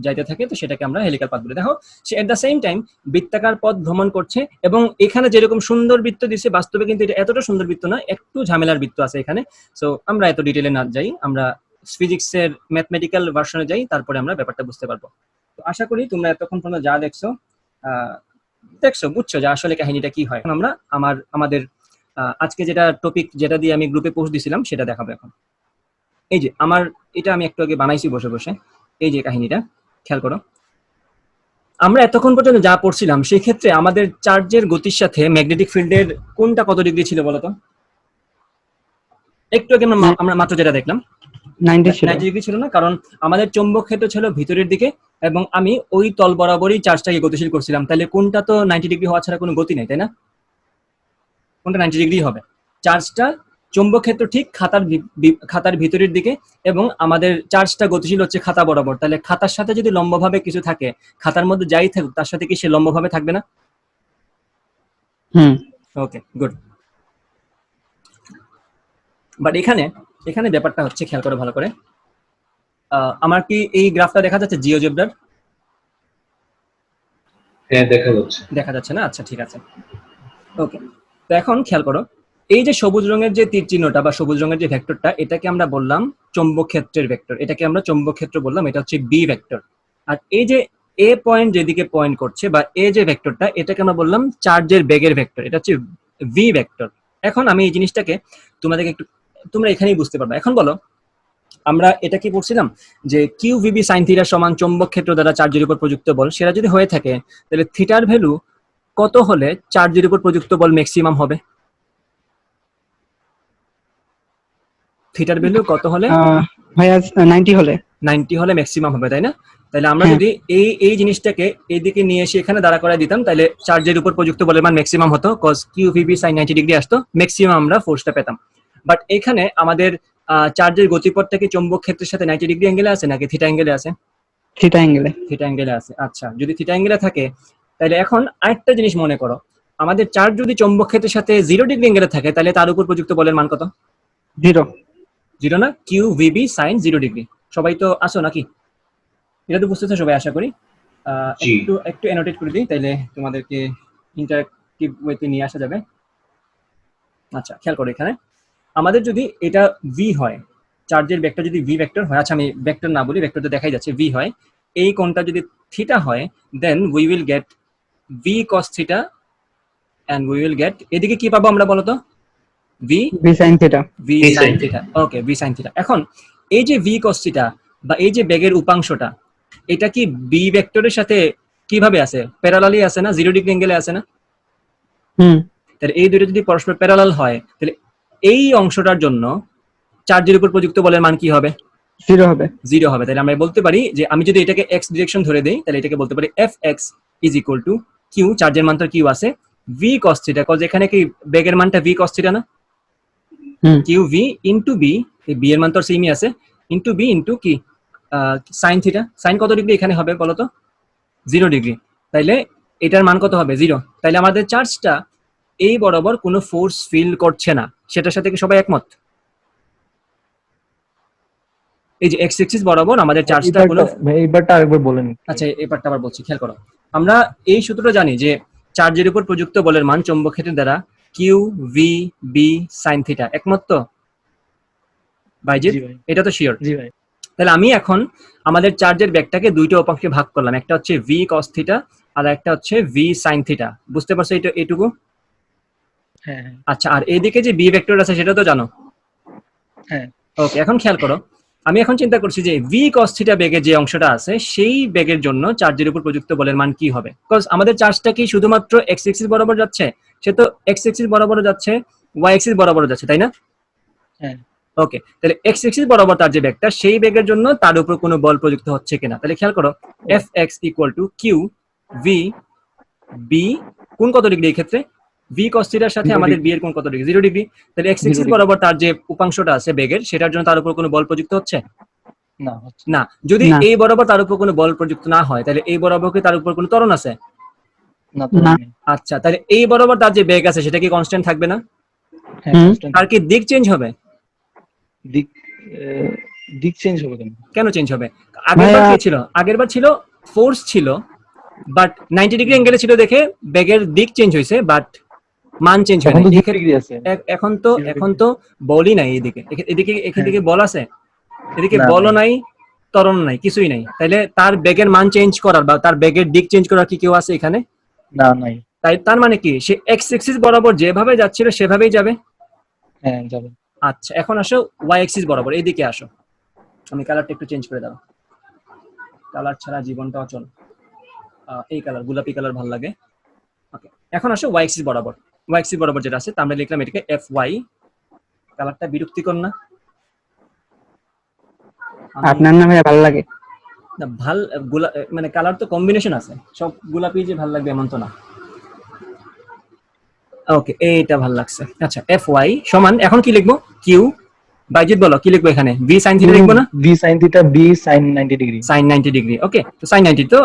যাইতে থাকে, তো সেটাকে আমরা হেলিক্যাল পাথ বলি। দেখো সে এট দ্য সেম টাইম বৃত্তাকার পথ ভ্রমণ করছে, এবং এখানে যেরকম সুন্দর বৃত্ত দিছে, বাস্তবে কিন্তু এটা এতটা সুন্দর বৃত্ত না, একটু ঝামেলার বৃত্ত আছে এখানে। সো আমরা এত ডিটেলে না যাই, আমরা ফিজিক্সের ম্যাথমেটিক্যাল ভার্সনে যাই, তারপরে আমরা ব্যাপারটা বুঝতে পারবো। তো আশা করি তোমরা এতক্ষণ পর্যন্ত যা দেখছো, বুঝছো যে আসলে কাহিনীটা কি হয়। এখন আমরা আমাদের আজকে যেটা টপিক, যেটা দিয়ে আমি গ্রুপে পোস্ট দিছিলাম, সেটা দেখাবো এখন। এই যে এটা আমি একটু আগে বানাইছি বসে বসে, এই যে কাহিনীটা খেয়াল করো। আমরা এতক্ষণ পর্যন্ত যা পড়ছিলাম, সেই ক্ষেত্রে আমাদের চার্জের গতির সাথে ম্যাগনেটিক ফিল্ডের কোনটা কত ডিগ্রি ছিল বলতো? একটু আগে আমরা মাত্র যেটা দেখলাম 90 ছিল। 90 ডিগ্রি ছিল না, কারণ আমাদের চৌম্বক ক্ষেত্র ছিল ভিতরের দিকে, এবং আমি ওই তল বরাবরই চার্জটাকে গতিশীল করছিলাম, তাহলে কোনটা তো 90 ডিগ্রি হওয়া ছাড়া কোনো গতি নেই, তাই না? কোনটা 90 ডিগ্রি হবে? চার্জটা চৌম্বক ক্ষেত্র ঠিক খাতার ভিতরের দিকে, এবং আমাদের চার্জটা গতিশীল হচ্ছে খাতা বরাবর, তাহলে খাতার সাথে যদি লম্বভাবে কিছু থাকে, খাতার মধ্যে যাই থাকুক তার সাথে কি সে লম্বভাবে থাকবে না? হুম। ওকে, গুড। বাট এখানে ব্যাপারটা হচ্ছে, খেয়াল করে ভালো করে, আমার কি এই গ্রাফটা দেখা যাচ্ছে জিওজেব্রার? হ্যাঁ দেখা যাচ্ছে। দেখা যাচ্ছে না? আচ্ছা, ঠিক আছে, ওকে। তো এখন খেয়াল করো, এই যে সবুজ রঙের যে তীর চিহ্নটা বা সবুজ রঙের যে ভেক্টরটা, এটাকে আমরা বললাম চৌম্বক ক্ষেত্রের ভেক্টর, এটাকে আমরা চৌম্বক ক্ষেত্র বললাম, এটা হচ্ছে বি ভেক্টর। আর এই যে এ পয়েন্ট যেদিকে পয়েন্ট করছে, বা এ যে ভেক্টরটা, এটাকে আমরা বললাম চার্জের বেগের ভেক্টর, এটা হচ্ছে ভি ভেক্টর। এখন আমি এই জিনিসটাকে তোমাদেরকে একটু, তোমরা এখানেই বুঝতে পারবে। এখন বলো, আমরা এটা কি পড়ছিলাম যে কিউ ভিবি সাইন থিটা সমান চৌম্বক ক্ষেত্র দ্বারা চার্জের উপর প্রযুক্ত বল, সেটা যদি হয়ে থাকে, তাহলে থিটার ভ্যালু কত হলে চার্জের উপর প্রযুক্ত বল ম্যাক্সিমাম হবে? থিটার ভ্যালু কত হলে? ভাইয়া 90 হলে। 90 হলে ম্যাক্সিমাম হবে, তাই না? তাহলে আমরা হ্যাঁ। যদি এই জিনিসটাকে এইদিকে নিয়ে এসে এখানে দাঁড়া করায় দিতাম, তাহলে চার্জের উপর প্রযুক্ত বলের মান ম্যাক্সিমাম হতো, cause Q VB sine 90 degree আসতো, ম্যাক্সিমাম আমরা ফোর্সটা পেতাম। বাট এখানে আমাদের চার্জের গতিপথটা কি চৌম্বক ক্ষেত্রের সাথে 90 ডিগ্রি অ্যাঙ্গেলে আছে নাকি থিটা অ্যাঙ্গেলে আছে? থিটা অ্যাঙ্গেলে। থিটা অ্যাঙ্গেলে আছে। আচ্ছা, যদি থিটা অ্যাঙ্গেলে থাকে, তাহলে এখন আরেকটা জিনিস মনে করো, আমাদের চার্জ যদি চৌম্বক ক্ষেত্রের সাথে 0 ডিগ্রি অ্যাঙ্গেলে থাকে, তাহলে তার উপর প্রযুক্ত বলের মান কত? 0। 0 না? Q VB sine 0 degree. সবাই তো আসো নাকি? এটা তো বুঝতেছো সবাই আশা করি। জি। একটু অ্যানোটেট করে দিই, তাইলে তোমাদেরকে ইন্টারেক্টিভ ওয়েতে নিয়ে আসা যাবে। আচ্ছা, খেয়াল করো, এখানে আমাদের যদি এটা ভি হয়, চার্জের ভেক্টর যদি ভি ভেক্টর হয়, আচ্ছা আমি ভেক্টর না বলি, ভেক্টর তো দেখাই যাচ্ছে, ভি হয়, এই কোণটা যদি থিটা হয়, then we will get V cos theta, and we will get, এদিকে কি পাবো আমরা বলতো? V V sine theta. V V sine sin theta. Okay, V sine theta. এখন এই যে ভি কস থিটা বা এই যে বেগের উপাংশটা, এটা কি বি ভেক্টরের সাথে কিভাবে আছে? প্যারালালি আছে না? 0 ডিগ্রি অ্যাঙ্গেলে আছে না? হুম। তাহলে এই দুটো যদি পরস্পর প্যারালাল হয়, তাহলে এই অংশটার জন্য চার্জের উপর প্রযুক্ত বলের মান কি হবে? 0 হবে। 0 হবে। তাহলে আমরা বলতে পারি যে, আমি যদি এটাকে এক্স ডিরেকশন ধরে দেই, তাহলে এটাকে বলতে পারি F X is equal to Q, চার্জের মান তো কিউ আছে, ভি কস থিটা, কজ এখানে কি বেগের মানটা ভি কস থিটা না? হুম। কিউ ভি ইন্টু বি, এই বি এর মান তো সেমই আছে, ইন্টু বি ইন্টু কি সাইন থিটা। সাইন কত ডিগ্রি এখানে হবে বলতো? 0 ডিগ্রি। তাইলে এটার মান কত হবে? 0। তাইলে আমাদের চার্জটা এই বরাবর কোনো ফোর্স ফিল করছে না, সেটার সাথে কি সবাই একমত? এই যে এক্স এক্সিস বরাবর আমাদের চার্জটা কোনো, এইবারটা আরেকবার বলেন। আচ্ছা এই পার্টটা আবার বলছি, খেয়াল করো। আমরা এই সূত্রটা জানি যে চার্জের উপর প্রযুক্ত বলের মান চৌম্বক ক্ষেত্রের দ্বারা Q V B sine theta, একমত তো বাইজিৎ? জি ভাই। এটা তো শিওর। জি ভাই। তাহলে আমি এখন আমাদের চার্জের ব্যাগটাকে দুইটা উপাংশে ভাগ করলাম, একটা হচ্ছে ভি কস থিটা আর একটা হচ্ছে ভি সাইন থিটা। বুঝতে পারছো এইটুকু? হ্যাঁ হ্যাঁ আচ্ছা, আর এইদিকে যে বি ভেক্টর আছে সেটা তো জানো? হ্যাঁ। ওকে, এখন খেয়াল করো, আমি এখন চিন্তা করছি যে ভি কস থিটা বেগের যে অংশটা আছে, সেই বেগের জন্য চার্জের উপর প্রযুক্ত বলের মান কি হবে? বিকজ আমাদের চার্জটা কি শুধুমাত্র এক্স এক্সিস বরাবর যাচ্ছে? সে তো এক্স এক্সিস বরাবর যাচ্ছে, ওয়াই এক্সিস বরাবর যাচ্ছে, তাই না? হ্যাঁ। ওকে, তাহলে এক্স এক্সিস বরাবর তার যে বেগটা, সেই বেগের জন্য তার উপর কোনো বল প্রযুক্ত হচ্ছে কিনা। তাহলে খেয়াল করো, F X equal to Q V B, কোন কত ডিগ্রি এই ক্ষেত্রে? ভি কস থিটার সাথে 0 আমাদের ডিগ্রি। বি এর কোন কত ডিগ্রি? 0 ডিগ্রি। তাহলে এক্স 0 এক্সিস ডিগ্রি। বরাবর তার যে উপাংশটা আছে বেগের, সেটার জন্য তার উপর কোনো বল প্রযুক্ত হচ্ছে না হচ্ছে না। যদি না। এই বরাবর তার উপর কোনো বল প্রযুক্ত না হয়, তাহলে এই বরাবর কি তার উপর কোনো ত্বরণ আছে? না তো না। নেই। আচ্ছা, তাহলে এই বরাবর তার যে বেগ আছে সেটা কি কনস্ট্যান্ট থাকবে না? হ্যাঁ হুম। constant তার কি দিক চেঞ্জ হবে? দিক দিক চেঞ্জ হবে কেন? কেন চেঞ্জ হবে? আগেরবার কি ছিল? আগেরবার ছিল ফোর্স ছিল, বাট 90 ডিগ্রি অ্যাঙ্গেলে ছিল দেখে বেগের দিক চেঞ্জ হয়েছে, বাট মান চেঞ্জ হয় এখন না। তো 0 ডিগ্রি আছে। এখন তো বলই নাই এদিকে, এখান থেকে বল আছে, এদিকে না, বলও নাই। নাই, ত্বরণ নাই, কিছুই নাই। তাইলে তার বেগের মান চেঞ্জ করার বা তার বেগের দিক চেঞ্জ করার কি কেউ আছে এখানে? না, নাই। তাই তার মানে কি সে এক্স এক্সিস বরাবর যেভাবে যাচ্ছিল সেভাবেই যাবে। হ্যাঁ, যাবে। আচ্ছা, এখন আসো ওয়াই এক্সিস বরাবর, এইদিকে আসো। আমি কালারটা একটু চেঞ্জ করে দাও, কালার ছাড়া জীবনটা অচল। এই কালার, গোলাপি কালার ভালো লাগে। ওকে, এখন আসো ওয়াই এক্সিস বরাবর। ওয়াই এক্সিস বরাবর যেটা আছে, তা আমরা লিখলাম এটাকে এফ ওয়াই। কালারটা বিরক্তিকর না? আপনার নামে ভালো লাগে। না, মানে কালার তো কম্বিনেশন আছে, সব গোলাপি যে ভালো লাগবে এমন তো না। ওকে, এইটা ভালো লাগছে। আচ্ছা, এফ ওয়াই সমান এখন কি লিখবো? কিউ। বাইজিৎ বলো কি লিখবো এখানে? ভি সাইন থিটা লিখবো না? B sin theta, B sin 90 degree. Sine 90 degree. Okay, তো সাইন 90 তো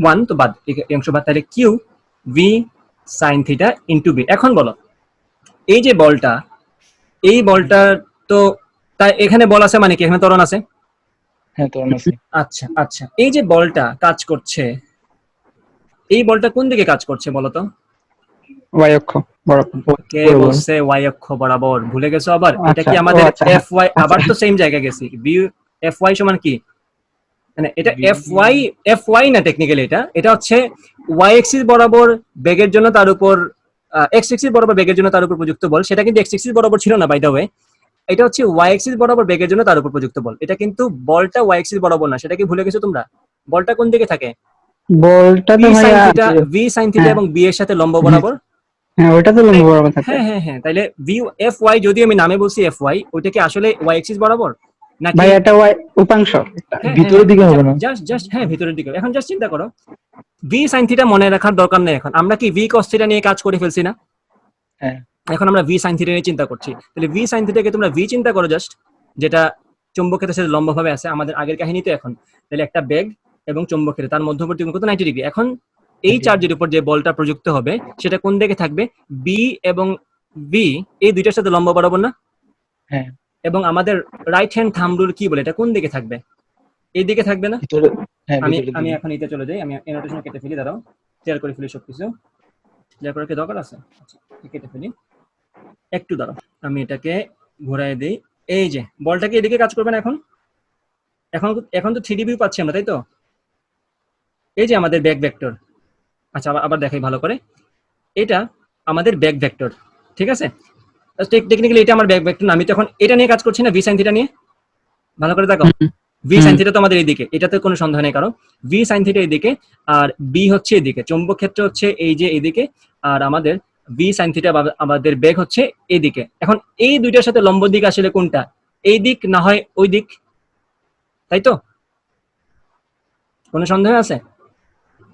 1 তো বাদ, এই অংশ বাদ, তাহলে Q V sine theta into B. এখন বলো, এই যে বলটা, এই বলটা তো, তাই এখানে বল আছে মানে কি এখানে ত্বরণ আছে? হ্যাঁ, ত্বরণ আছে। আচ্ছা আচ্ছা, এই যে বলটা কাজ করছে, এই বলটা কোন দিকে কাজ করছে বলো তো? ওয়াই অক্ষ বরাবর। কে বরাবর। বলছে ওয়াই অক্ষ বরাবর? ভুলে গেছো আবার? এটা আচ্ছা, কি ও আমাদের আচ্ছা, এফ ওয়াই? আবার তো সেম জায়গায় গেছি। বি এফ ওয়াই সমান কি, মানে এটা এফ ওয়াই না, টেকনিক্যালি এটা হচ্ছে ওয়াই এক্সিস বরাবর বেগের জন্য তার উপর এক্স এক্সিস বরাবর বেগের জন্য তার উপর প্রযুক্ত বল। সেটা কিন্তু এক্স এক্সিস বরাবর ছিল না, বাই দ্য ওয়ে। এটা হচ্ছে ওয়াই এক্সিস বরাবর বেগের জন্য তার উপর প্রযুক্ত বল। এটা কিন্তু বলটা ওয়াই এক্সিস বরাবর না, সেটা কি ভুলে গেছো তোমরা? বলটা কোন দিকে থাকে? বলটা তো ভাইয়া, ভি সাইন থিটা হ্যাঁ। এবং বি এর সাথে লম্ব বরাবর। হ্যাঁ, ওটা তো লম্ব বরাবর থাকে। হ্যাঁ হ্যাঁ হ্যাঁ, তাইলে ভি এফ ওয়াই, যদি আমি নামে বলছি এফ ওয়াই, ওইটা কি আসলে ওয়াই এক্সিস বরাবর নাকি? ভাই এটা ওয়াই উপাংশ। ভিতরের দিকে হবে না? জাস্ট হ্যাঁ, ভিতরের দিকে। এখন জাস্ট চিন্তা করো, ভি সাইন থিটা মনে রাখার দরকার নেই। এখন আমরা কি ভি কস থিটা নিয়ে কাজ করে ফেলছি না? হ্যাঁ। এখন আমরা ভি সাইন থিটা নিয়ে চিন্তা করছি। তাহলে ভি সাইন থিটাকে তোমরা ভি চিন্তা করো জাস্ট, যেটা চুম্বক ক্ষেত্রের সাথে লম্বভাবে আছে আমাদের আগের কাহিনীতে। এখন তাহলে একটা বেগ এবং চুম্বক ক্ষেত্র, তার মধ্যবর্তী কোণ কত? 90 ডিগ্রি। এখন এই চার্জের উপর যে বলটা প্রযুক্ত হবে সেটা কোন দিকে থাকবে? বি এবং ভি এই দুইটার সাথে লম্ব বরাবর না? হ্যাঁ। এবং আমাদের রাইট হ্যান্ড থাম্ব রুল কি বলে, এটা কোন দিকে থাকবে? এই দিকে থাকবে না? ভিতরে। হ্যাঁ, আমি ভিতরের আমি দিকে। এখন এতে চলে যাই, আমি এনোটেশন কেটে ফেলি, দাঁড়াও, ক্লিয়ার করে ফেলি সবকিছু। ক্লিয়ার করার কি দরকার আছে? আচ্ছা, কেটে ফেলি, একটু দাঁড়াও, আমি এটাকে ঘোরাই দিই। এই যে বলটাকে এদিকে কাজ করবে না এখন? এখন এখন তো 3D ভিউ পাচ্ছি আমরা, তাই তো? এই যে আমাদের ব্যাক ভেক্টর। আচ্ছা, আবার দেখাই ভালো করে। এটা আমাদের ব্যাক ভেক্টর, ঠিক আছে? টেকনিক্যালি এটা আমার ব্যাক ভেক্টর না, আমি তো এখন এটা নিয়ে কাজ করছি না, ভি সাইন থিটা নিয়ে। ভালো করে দেখো, ভি সাইন থিটা তো আমাদের এইদিকে, এটাতে কোনো সন্দেহ নেই কারো। ভি সাইন থিটা এইদিকে, আর বি হচ্ছে এদিকে, চৌম্বক ক্ষেত্র হচ্ছে এই যে এইদিকে, আর আমাদের ভি সাইন থিটা আমাদের বেগ হচ্ছে এইদিকে। এখন এই দুইটার সাথে লম্ব দিক আসলে কোনটা? এই দিক না হয় ওই দিক, তাই তো? কোনো সন্দেহ আছে?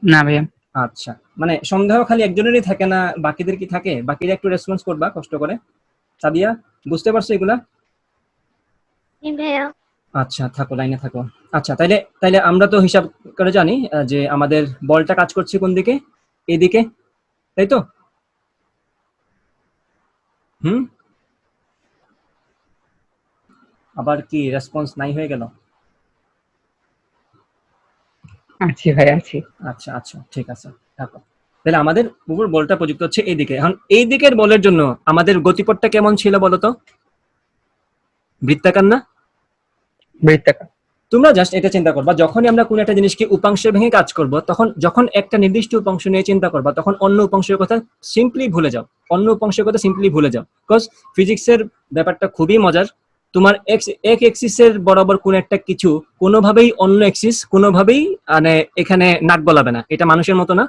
না ভাইয়া। আচ্ছা, মানে সন্দেহ খালি একজনেরই থাকে না, বাকিদের কি থাকে? বাকিরা একটু রেসপন্স করবা কষ্ট করে। সাদিয়া, বুঝতে পারছো এগুলা? ভাইয়া। আচ্ছা, থাকো, লাইনে থাকো। আচ্ছা, তাইলে আমরা তো হিসাব করে জানি যে আমাদের বলটা কাজ করছে কোন দিকে? এদিকে, তাই তো? আবার কি রেসপন্স নাই হয়ে গেল? আছি ভাই, আছি। আচ্ছা আচ্ছা, ঠিক আছে, থাকো। তাহলে আমাদের উপর বলটা প্রযুক্ত হচ্ছে এইদিকে। এখন এই দিকের বলের জন্য আমাদের গতিপথটা কেমন ছিল বলো তো? বৃত্তাকার না? বৃত্তাকার। তোমরা জাস্ট এটা চিন্তা করবা, যখনই আমরা কোন একটা জিনিসকে উপাংশে ভেঙে কাজ করব, তখন যখন একটা নির্দিষ্ট উপাংশ নিয়ে চিন্তা করবা, তখন অন্য উপাংশের কথা সিম্পলি ভুলে যাও। অন্য উপাংশের কথা সিম্পলি ভুলে যাও, বিকজ ফিজিক্সের ব্যাপারটা খুবই মজার। তোমার এক এক্সিসের বরাবর কোন একটা কিছু কোনোভাবেই অন্য এক্সিস কোনোভাবেই মানে এখানে নাক গলাবে না। এটা মানুষের মতো না।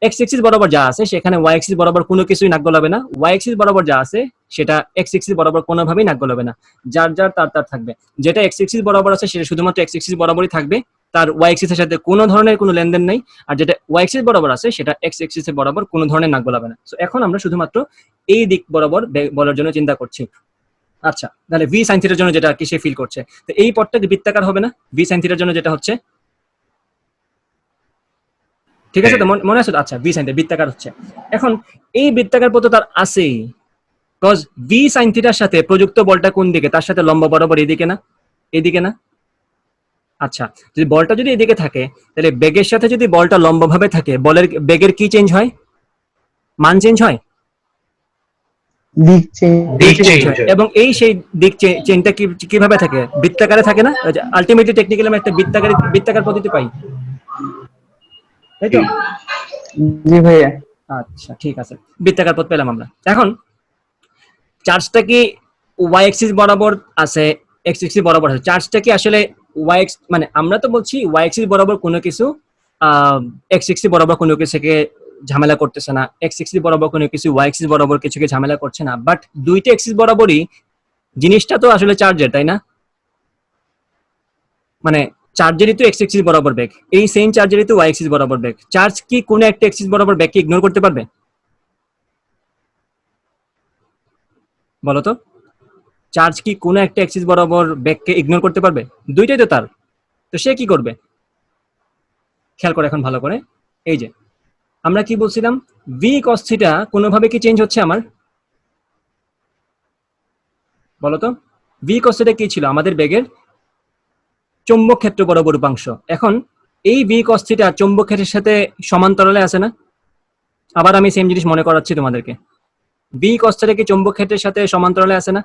এক্স এক্সিস বরাবর যা আছে সেখানে ওয়াই এক্সিস বরাবর কোনো কিছুই নাক গলাবে না। ওয়াই এক্সিস বরাবর যা আছে সেটা এক্স এক্সিস বরাবর কোনোভাবেই নাক গলাবে না। যার তার থাকবে। যেটা এক্স এক্সিস বরাবর আছে সেটা শুধুমাত্র এক্স এক্সিস বরাবরই থাকবে, তার ওয়াই এক্সিসের সাথে কোনো ধরনের কোনো লেনদেন নেই। আর যেটা ওয়াই এক্সিস বরাবর আছে সেটা এক্স এক্সিসের বরাবর কোনো ধরনের নাক গলাবে না। সো এখন আমরা শুধুমাত্র এই দিক বরাবর বলার জন্য চিন্তা করছি। আচ্ছা, তাহলে ভি সাইন থিটার জন্য যেটা কি সে ফিল করছে, তো এই পথটা বৃত্তাকার হবে না? ভি সাইন থিটার জন্য যেটা হচ্ছে, ঠিক আছে তো? মনে আছে তো? আচ্ছা, ভি সাইন থিটা বৃত্তাকার হচ্ছে। এখন এই বৃত্তাকার পথ তার আছেই, বিকজ ভি সাইন থিটার সাথে প্রযুক্ত বলটা কোন দিকে? তার সাথে লম্ব বরাবর এদিকে না? এদিকে না? আচ্ছা, যদি বলটা যদি এদিকে থাকে তাহলে বেগের সাথে যদি বলটা লম্বভাবে থাকে বেগের কি চেঞ্জ হয়? মান চেঞ্জ হয়? দিক চেঞ্জ। দিক চেঞ্জ চেঞ্জ হয়। হয়। এবং এই সেই দিক চেঞ্জটা কিভাবে থাকে? বৃত্তাকারে থাকে না? আলটিমেটলি টেকনিক্যালি আমরা একটা বৃত্তাকার পদ্ধতি পাই, তাই তো? জি জি ভাইয়া। আচ্ছা, ঠিক আছে, বৃত্তাকার পথ পেলাম আমরা। এখন চার্জটা কি ওয়াই এক্সিস বরাবর আছে, এক্স এক্সিস বরাবর আছে? চার্জটা কি আসলে ওয়াই এক্স, মানে আমরা তো বলছি ওয়াই এক্সিস বরাবর কোনো কিছু এক্স এক্সিস বরাবর কোনো কিছুকে ঝামেলা করতেছে না, এক্স এক্সিস বরাবর কোনো কিছু ওয়াই এক্সিস বরাবর কিছুকে ঝামেলা করছে না, বাট দুইটা এক্সিস বরাবরই জিনিসটা তো আসলে চার্জের, তাই না? মানে চার্জেরই তো এক্স এক্সিস বরাবর বেগ, এই সেম চার্জেরই তো ওয়াই এক্সিস বরাবর বেগ। চার্জ কি কোনো একটা এক্সিস বরাবর বেগকে ইগনোর করতে পারবে? বলো তো, চার্জ কি কোনো একটা অ্যাক্সিস বরাবর বেগকে ইগনোর করতে পারবে? দুইটাই তো তার। তো সে কি করবে? খেয়াল করে এখন ভালো করে। এই যে আমরা কি বলছিলাম, ভি কস থিটা কোনোভাবে কি চেঞ্জ হচ্ছে আমার? বলো তো, ভি কস থিটা কি ছিল? আমাদের বেগের চৌম্বক ক্ষেত্র বরাবর উপাংশ। এখন এই ভি কস থিটা চৌম্বক ক্ষেত্রের সাথে সমান্তরালে আছে না? আবার আমি সেম জিনিস মনে করাচ্ছি তোমাদেরকে। ভি কস থিটা কি চৌম্বক ক্ষেত্রের সাথে সমান্তরালে আছে না?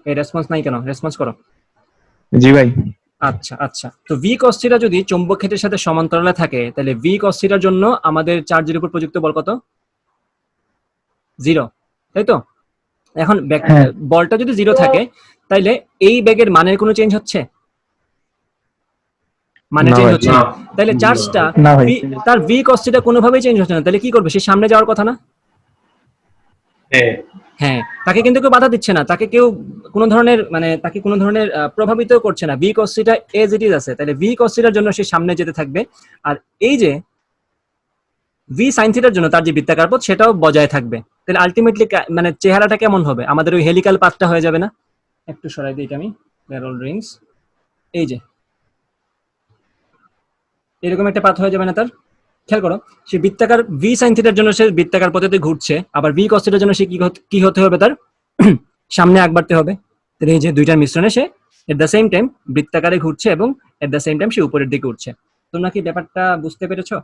এই রেসপন্স নাই কেন? রেসপন্স করো। জি ভাই। আচ্ছা আচ্ছা, তো ভি কস থিটা যদি চৌম্বক ক্ষেত্রের সাথে সমান্তরালে থাকে তাহলে ভি কস থিটার জন্য আমাদের চার্জের উপর প্রযুক্ত বল কত? 0, তাই তো? এখন হ্যাঁ। বলটা যদি 0 থাকে তাইলে এই বেগের মানের কোনো চেঞ্জ হচ্ছে? মানে না চেঞ্জ ভাই। হচ্ছে না। তাহলে চার্জটা না ভাই। তার ভি কস থিটা কোনোভাবেই চেঞ্জ হচ্ছে না, তাহলে কি করবে? সে সামনে যাওয়ার কথা না? হ্যাঁ হ্যাঁ, তাকে কিন্তু কেউ বাধা দিচ্ছে না, তাকে কেউ কোনো ধরনের মানে তাকে কোনো ধরনের প্রভাবিত করছে না। V cos theta as it is আছে, তাহলে ভি কস থিটার জন্য সে সামনে যেতে থাকবে। আর এই যে ভি সাইন থিটার জন্য তার যে বৃত্তাকার পথ সেটাও বজায় থাকবে। তাহলে আলটিমেটলি মানে চেহারাটা কেমন হবে? আমাদের ওই হেলিক্যাল পাথটা হয়ে যাবে না? একটু সরাই দিই এটা আমি, ব্যারল রিংস। এই যে এরকম একটা পাথ হয়ে যাবে না তার? খেয়াল করো, সে বৃত্তাকার ভি সাইন থিটার জন্য সে বৃত্তাকার পথে ঘুরছে, আবার ভি কস থিটার জন্য সে কি হতে হবে তার? সামনে আগ বাড়তে হবে। তাহলে এই যে দুইটার মিশ্রণে সে এট দ্য সেম টাইম বৃত্তাকারে ঘুরছে এবং এট দ্য সেম টাইম সে উপরের দিকে উঠছে। তোমরা কি ব্যাপারটা বুঝতে পেরেছো?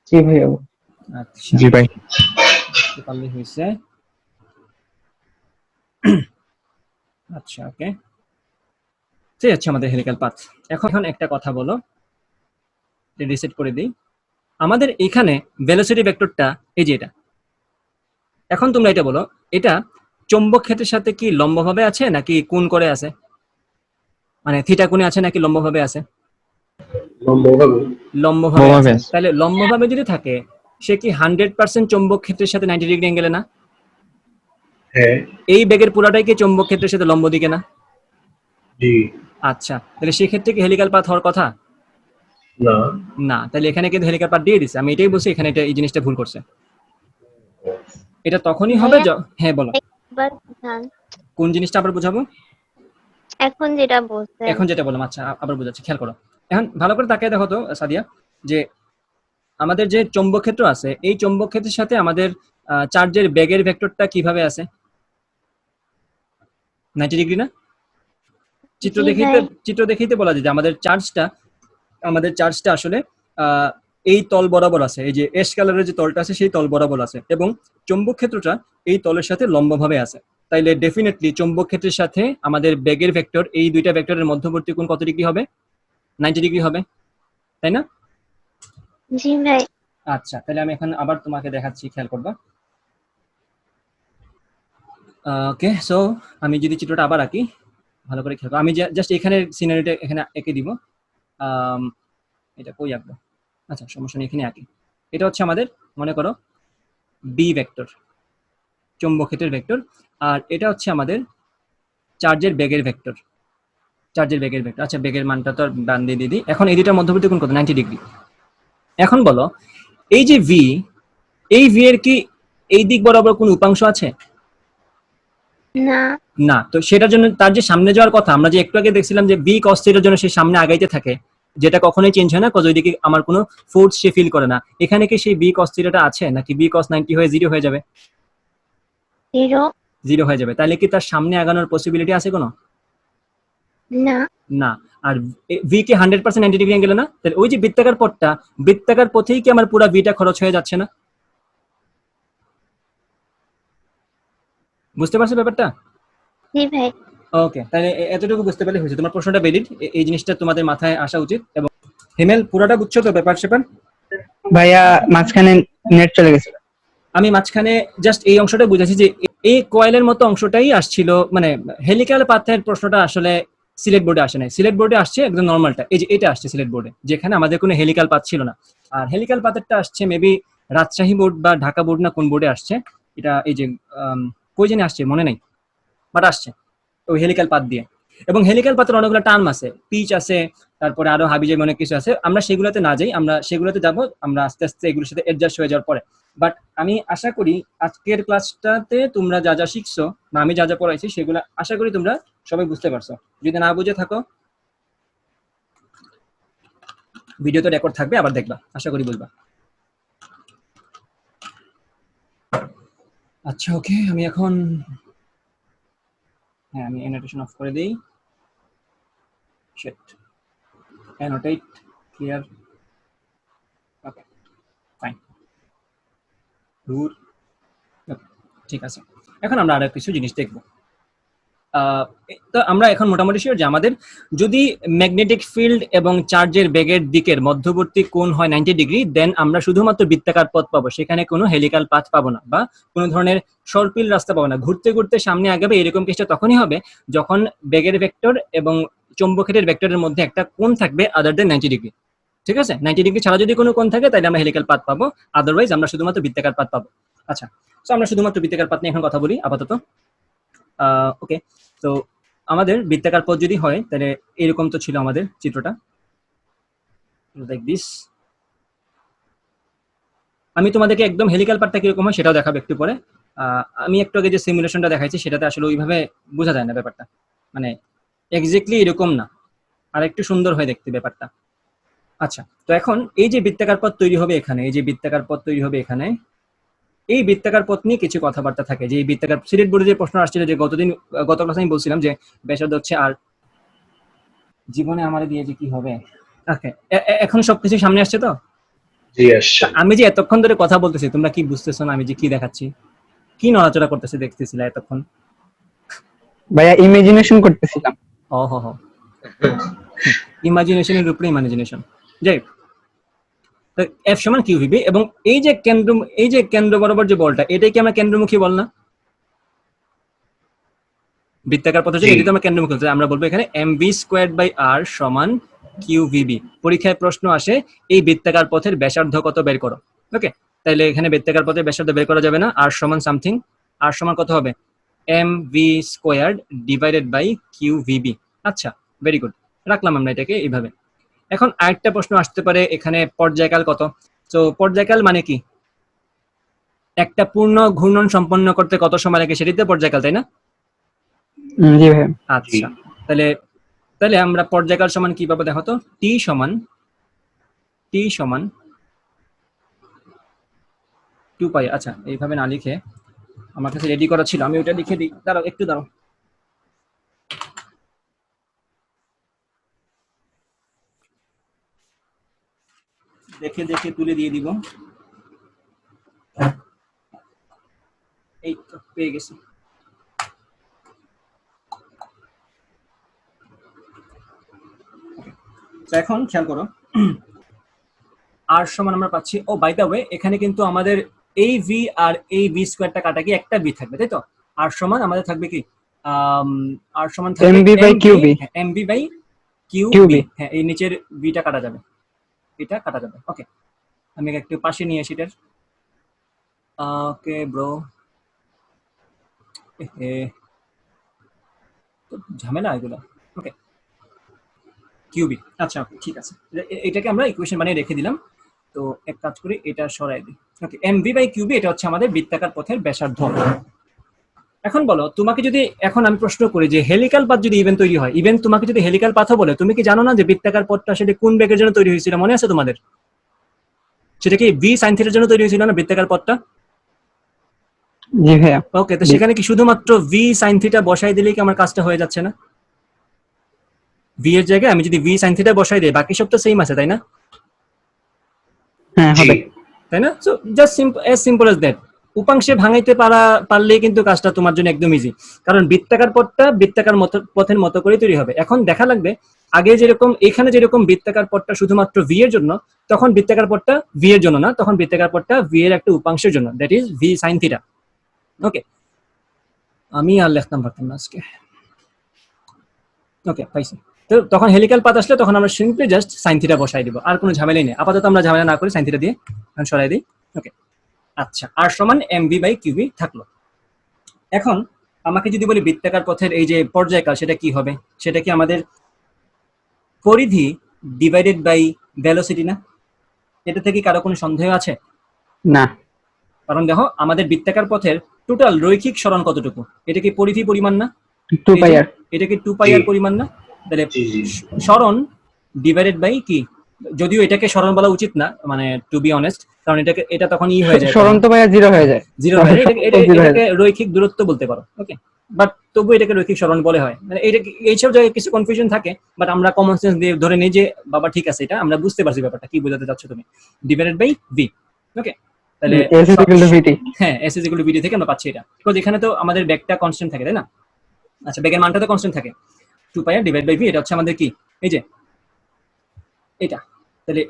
জি ভাইয়া। আচ্ছা, জি ভাই। বুঝতে পারলে হয়েছে। আচ্ছা, ওকে, ঠিক আছে, আমাদের হেলিক্যাল পাথ। এখন একটা কথা বলো, রিসেট করে দিই। আমাদের এখানে ভেলোসিটি ভেক্টরটা এই যে এটা। এখন তোমরা এটা বলো, এটা চৌম্বক ক্ষেত্রের সাথে কি লম্বভাবে আছে নাকি কোণ করে আছে? মানে থিটা কোণে আছে নাকি লম্বভাবে আছে? লম্বভাবে। লম্বভাবে লম্বভাবে আছে। আছে। তাহলে লম্বভাবে যদি থাকে সে কি 100% চৌম্বক ক্ষেত্রের সাথে 90 ডিগ্রি অ্যাঙ্গেলে না? হ্যাঁ এই বেগের পুরাটাই কি চৌম্বক ক্ষেত্রের সাথে লম্ব দিকে না? জি আচ্ছা, তাহলে সেক্ষেত্রে কি হেলিক্যাল পাথ হওয়ার কথা না না? তাহলে এখানে কিন্তু হেলিক্যাল পাথ দিয়ে দিছে। আমি এটাই বলছি, এখানে এটা এই জিনিসটা ভুল করছে। এটা তখনই হবে ভাইয়া হ্যাঁ বলো, একবার বুঝান। কোন জিনিসটা আবার বোঝাবো? এখন যেটা বলছেন। এখন যেটা বললাম, আচ্ছা আবার বোঝাচ্ছি, খেয়াল করো। এখন ভালো করে তাকিয়ে দেখো তো সাদিয়া, যে আমাদের যে চৌম্বক ক্ষেত্র আছে এই চৌম্বক ক্ষেত্রের সাথে আমাদের চার্জের বেগের ভেক্টরটা কিভাবে আছে? 90 ডিগ্রি না? চিত্র জি দেখিতে ভাই। চিত্র দেখিতে বলা যায় যে আমাদের চার্জটা আসলে এই তল বরাবর আছে, এই যে এস কালারের যে তলটা আছে সেই তল বরাবর আছে, এবং চৌম্বক ক্ষেত্রটা এই তলের সাথে লম্বভাবে আছে। তাইলে ডেফিনেটলি চৌম্বক ক্ষেত্রের সাথে আমাদের বেগের ভেক্টর, এই দুইটা ভেক্টরের মধ্যবর্তী কোণ কত ডিগ্রি হবে? 90 ডিগ্রি হবে, তাই না? জি ভাই। আচ্ছা, তাহলে আমি এখন আবার তোমাকে দেখাচ্ছি, খেয়াল করবা। ওকে, সো আমি যদি চিত্রটা আবার আঁকি, ভালো করে খেয়াল করো। আমি জাস্ট এখানে সিনারিটা এখানে এঁকে দিব। এটা কই আঁকবো? আচ্ছা, সমস্যা নেই, এখানে আঁকি। এটা হচ্ছে আমাদের, মনে করো, বি ভেক্টর, চৌম্বক ক্ষেত্রের ভেক্টর। আর এটা হচ্ছে আমাদের চার্জের বেগের ভেক্টর, আচ্ছা, বেগের মানটা তো ডান দিয়ে দিই। এখন এই দুইটার মধ্যবর্তী কোণ কত? 90 ডিগ্রি। এখন বলো, এই যে ভি, এই ভি এর কি এই দিক বরাবর কোন উপাংশ আছে? না। না। তো সেটার জন্য তার যে সামনে যাওয়ার কথা, আমরা যে একটু আগে দেখছিলাম যে বি কস থিটার জন্য সে সামনে আগাইতে থাকে, যেটা কখনোই চেঞ্জ হয় না, কজ ওইদিকে আমার কোনো ফোর্স সে ফিল করে না। এখানে কি সেই বি কস থিটাটা আছে নাকি বি কস 90 হয়ে 0 হয়ে যাবে? 0 0 হয়ে যাবে। তাহলে কি তার সামনে আগানোর পসিবিলিটি আছে কোনো? না না। আর ভি কি 100% 90 ডিগ্রি অ্যাঙ্গেলে না? তাহলে ওই যে বৃত্তাকার পথেই কি আমার পুরো ভিটা খরচ হয়ে যাচ্ছে না? বুঝতে পারছো ব্যাপারটা? জি ভাই ওকে, তাহলে এতটুকু বুঝতে পারলে হয়েছে। তোমার প্রশ্নটা ভ্যালিড, এই জিনিসটা তোমাদের মাথায় আসা উচিত। এবং হিমেল, পুরোটা বুঝছো তো ব্যাপার স্যাপার? ভাইয়া মাঝখানে নেট চলে গেছে। আমি মাঝখানে জাস্ট এই অংশটা বুঝেছি যে এই কয়েলের মতো অংশটাই আসছিল, মানে হেলিক্যাল পাথের প্রশ্নটা আসলে সিলেট বোর্ডে আসে নাই। সিলেট বোর্ডে আসছে একদম নর্মালটা, এই যে এটা আসছে সিলেট বোর্ডে, যেখানে আমাদের কোনো হেলিক্যাল পাথ ছিল না। আর হেলিক্যাল পাথেরটা আসছে মেবি রাজশাহী বোর্ড বা ঢাকা বোর্ড না কোন বোর্ডে আসছে এটা, এই যে কই জানি আসছে মনে নাই, বাট আসছে ওই হেলিক্যাল পাথ দিয়ে। এবং হেলিক্যাল পাথের অনেকগুলো টার্ম আছে, পিচ আছে, তারপরে আরো হাবিজাবি অনেক কিছু আছে। আমরা সেগুলোতে না যাই, আমরা সেগুলোতে যাবো আমরা আস্তে আস্তে এগুলোর সাথে অ্যাডজাস্ট হয়ে যাওয়ার পরে। বাট আমি আশা করি আজকের ক্লাসটাতে তোমরা যা যা শিখছো বা আমি যা যা পড়াইছি সেগুলো আশা করি তোমরা সবাই বুঝতে পারছো। যদি না বুঝে থাকো ভিডিও তো রেকর্ড থাকবে, আবার দেখবা, আশা করি বুঝবা। আচ্ছা ওকে, আমি এখন হ্যাঁ আমি অ্যানোটেশন অফ করে দিই। Sheet, annotate clear, okay fine, দূর, ঠিক আছে। এখন আমরা আরো কিছু জিনিস দেখবো। তো আমরা এখন মোটামুটি শিওর যে আমাদের যদি ম্যাগনেটিক ফিল্ড এবং চার্জের বেগের দিকের মধ্যবর্তী কোণ হয় 90 ডিগ্রি, দেন আমরা শুধুমাত্র বৃত্তাকার পথ পাবো, সেখানে কোনো হেলিক্যাল পাথ পাবো না বা কোনো ধরনের সর্পিল রাস্তা পাবো না। ঘুরতে ঘুরতে সামনে আগাবে এরকম কেসটা তখনই হবে যখন বেগের ভেক্টর এবং চৌম্বকের ভেক্টরের মধ্যে একটা কোণ থাকবে আদার দেন 90 ডিগ্রি। ঠিক আছে, 90 ডিগ্রি ছাড়া যদি কোনো কোণ থাকে তাহলে আমরা হেলিক্যাল পাথ পাবো, আদারওয়াইজ আমরা শুধুমাত্র বৃত্তাকার পাথ পাবো। আচ্ছা, তো আমরা শুধুমাত্র বৃত্তাকার পাথ নিয়ে এখন কথা বলি আপাতত। ওকে, তো আমাদের বৃত্তাকার পথ যদি হয় তাহলে এরকম তো ছিল আমাদের চিত্রটা, লাইক দিস। আমি তোমাদেরকে একদম হেলিক্যাল পাথটা কিরকম হয় সেটাও দেখাবো একটু পরে। আমি একটু আগে যে সিমুলেশনটা দেখাইছি সেটাতে আসলে ওইভাবে বোঝা যায় না ব্যাপারটা, মানে এক্স্যাক্টলি এরকম না, আর একটু সুন্দর হয় দেখতে ব্যাপারটা। আচ্ছা, তো এখন এই যে বৃত্তাকার পথ তৈরি হবে এখানে, এই যে বৃত্তাকার পথ তৈরি হবে এখানে, এই বৃত্তাকার পথ নিয়ে কিছু কথাবার্তা থাকে। যে এই বৃত্তাকার সিলেট বোর্ডে যে প্রশ্ন আসছিল, যে গত ক্লাসে আমি বলছিলাম যে ব্যাসার্ধ হচ্ছে আর জীবনে আমার দিয়ে যে কি হবে। ওকে, এখন সবকিছু সামনে আসছে তো? জি আসছে। আমি যে এতক্ষণ ধরে কথা বলতেছি তোমরা কি বুঝতেছো না আমি যে কি দেখাচ্ছি? কি নড়াচড়া করতেছে দেখতেছিল এতক্ষণ? ভাইয়া ইমাজিনেশন করতেছিলাম। ও হো হো, ইমাজিনেশনের উপরে ইমাজিনেশন। যাই হোক, এফ সমান কিউ ভিবি, এবং এই যে কেন্দ্র বরাবর যে বলটা, এটাই কি আমরা কেন্দ্রমুখী বল না? বৃত্তাকার পথে যদি আমরা কেন্দ্রমুখী বলতে আমরা বলবো এখানে mv স্কয়ার্ড বাই r সমান qvb। পরীক্ষায় প্রশ্ন আসে এই বৃত্তাকার পথের ব্যাসার্ধ কত বের করো। ওকে, তাইলে এখানে বৃত্তাকার পথের ব্যাসার্ধ বের করা যাবে না, r সমান সামথিং, r সমান কত হবে? mv squared divided by qvb। আচ্ছা, ভেরি গুড, রাখলাম আমরা এটাকে এইভাবে। এখন আরেকটা প্রশ্ন আসতে পারে এখানে, পর্যায়কাল কত? তো পর্যায়কাল মানে কি? একটা পূর্ণ ঘূর্ণন সম্পন্ন করতে কত সময় লাগে সেটিতে পর্যায়কাল, তাই না? জি ভাইয়া। আচ্ছা, তাহলে তাহলে আমরা পর্যায়কাল সমান কি পাবো দেখো তো। টি সমান 2 পাই। আচ্ছা, এইভাবে না লিখে আমার কাছে রেডি করা ছিল, আমি ওটা লিখে দিই, দাঁড়াও একটু দাঁড়াও। দেখে দেখে তুলে দিয়ে দিব। এই তো পেয়ে গেছি। তো এখন খেয়াল করো, আর সমান আমরা পাচ্ছি, ও বাই দ্য ওয়ে এখানে কিন্তু আমাদের এই ভি আর এই ভি স্কয়ারটা কাটা কি একটা ভি থাকবে, তাই তো? আর সমান আমাদের থাকবে কি, আর সমান থাকবে MV by QB। MV by Q QB। B. হ্যাঁ, এই নিচের ভিটা কাটা যাবে, এটা কাটা যাবে। ওকে, আমি একটু পাশে নিয়ে আসি এটার। ওকে ব্রো, ঝামেলা এগুলো। ওকে, কিউবি, আচ্ছা ঠিক আছে, এটাকে আমরা ইকুয়েশন বানিয়ে রেখে দিলাম। তো এক কাজ করি, এটা সরাই দিই। ওকে, এমভি বাই কিউবি, এটা হচ্ছে আমাদের বৃত্তাকার পথের ব্যাসার্ধ। এখন বলো, তোমাকে যদি এখন আমি প্রশ্ন করি যে হেলিক্যাল পাথ যদি ইভেন তৈরি হয়, ইভেন তোমাকে যদি হেলিক্যাল পাথও বলে, তুমি কি জানো না যে বৃত্তাকার পথটা সেটা কোন বেগের জন্য তৈরি হয়েছিল? মনে আছে তোমাদের? সেটা কি ভি সাইন থিটার জন্য তৈরি হয়েছিল না বৃত্তাকার পথটা? জি ভাইয়া। ওকে, তো সেখানে কি শুধুমাত্র ভি সাইন থিটা বসাই দিলেই কি আমার কাজটা হয়ে যাচ্ছে না? ভি এর জায়গায় আমি যদি ভি সাইন থিটা বসাই দিই, বাকি সব তো সেম আছে, তাই না? হ্যাঁ जी হবে। তাই না? So just simple as that. উপাংশে ভাঙাইতে পারলেই কিন্তু কাজটা তোমার জন্য একদম ইজি, কারণ বৃত্তাকার পথটা বৃত্তাকার পথের মতো করে তৈরি হবে। এখন দেখা লাগবে আগে যেরকম এখানে যেরকম বৃত্তাকার পথটা শুধুমাত্র ভি এর জন্য, তখন বৃত্তাকার পথটা ভি এর জন্য না, তখন বৃত্তাকার পথটা ভি এর একটা উপাংশের জন্য, that is V sine theta. Okay, আমি আর লিখতাম পারতাম না আজকে। ওকে, পাইছি। তো তখন হেলিক্যাল পাথ আসলে তখন আমরা সিম্পলি জাস্ট সাইন থিটা বসাই দিব, আর কোনো ঝামেলাই নেই। আপাতত আমরা ঝামেলা না করে সাইন থিটা দিয়ে এখন সরাই দিই। ওকে, আচ্ছা, আর সমান এমভি বাই কিউবি থাকলো। এখন আমাকে যদি বলি বৃত্তাকার পথের এই যে পর্যায়কাল, সেটা কি হবে? সেটা কি আমাদের পরিধি ডিভাইডেড বাই ভেলোসিটি না? এটা থেকে কারো কোনো সন্দেহ আছে? না। কারণ দেখো আমাদের বৃত্তাকার পথের টোটাল রৈখিক সরণ কতটুকু? এটা কি পরিধি পরিমাণ না? 2 পাই আর। এটা কি 2 পাই আর পরিমাণ না? তাহলে জি জি সরণ ডিভাইডেড বাই কি, যদিও এটাকে সরণ বলা উচিত না, মানে টু বি অনেস্ট, কারণ এটা তখন হয়ে যায়, সরণ তো ভাইয়া 0 হয়ে যায়। জিরো হয়ে যায়। Zero হয়ে এটাকে রৈখিক দূরত্ব বলতে পারো। ওকে, বাট তবু এটাকে রৈখিক সরণ বলে হয়। মানে এটা এইসব জায়গায় কিছু কনফিউশন থাকে, বাট আমরা কমন সেন্স দিয়ে ধরে নিই যে বাবা ঠিক আছে, এটা আমরা বুঝতে পারছি ব্যাপারটা কি বোঝাতে চাচ্ছ তুমি, ডিভাইডেড বাই ভি। ওকে, তাহলে S is equal to VT। হ্যাঁ, এস ইজ ইকুয়াল টু ভিডি থেকে আমরা পাচ্ছি এটা, বিকজ এখানে তো আমাদের ব্যাগটা কনস্ট্যান্ট থাকে, তাই না? আচ্ছা, ব্যাগের মানটা তো কনস্ট্যান্ট থাকে, 2 পাই আর ডিভাইড বাই ভি। এটা হচ্ছে আমাদের কি, এই যে এটা। তাহলে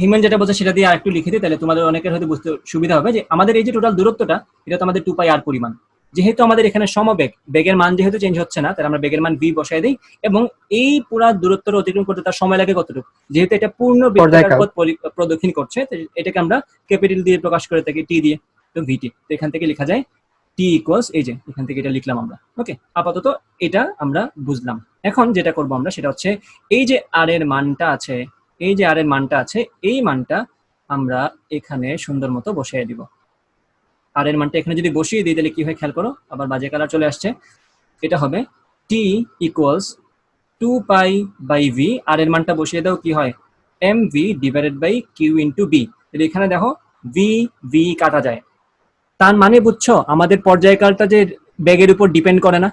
হিউম্যান যেটা বলছে সেটা দিয়ে আরেকটু লিখে দিই, তাহলে তোমাদের অনেকের হয়তো বুঝতে সুবিধা হবে যে আমাদের এই যে টোটাল দূরত্বটা, এটা তো আমাদের 2 পাই আর পরিমাণ। যেহেতু আমাদের এখানে সমবেগ, বেগের মান যেহেতু চেঞ্জ হচ্ছে না, তাহলে আমরা বেগের মান ভি বসাই দিই, এবং এই পুরা দূরত্বটা অতিক্রম করতে তার সময় লাগে কতটুকু? যেহেতু এটা পূর্ণ বৃত্তাকার পথ প্রদক্ষিণ করছে, তো এটাকে আমরা ক্যাপিটাল দিয়ে প্রকাশ করে থাকি, টি দিয়ে, তো ভিটি। তো এখান থেকে লেখা যায় টি ইকুয়ালস, এই যে এখান থেকে এটা লিখলাম আমরা। ওকে, আপাতত এটা আমরা বুঝলাম। এখন যেটা করব আমরা সেটা হচ্ছে এই যে আর এর মানটা আছে, এই যে আর এর মানটা আছে, এই মানটা আমরা এখানে সুন্দর মতো বসিয়ে দিব। আর এর মানটা এখানে যদি বসিয়ে দিই তাহলে কি হয় খেয়াল করো, আবার বাজে কালার চলে আসছে। এটা হবে T equals 2 pi by V, আর এর মানটা বসিয়ে দাও, কি হয় M V divided by Q into B. তাহলে এখানে দেখো ভি ভি কাটা যায়, তার মানে বুঝছো আমাদের পর্যায়কালটা যে বেগের উপর ডিপেন্ড করে না।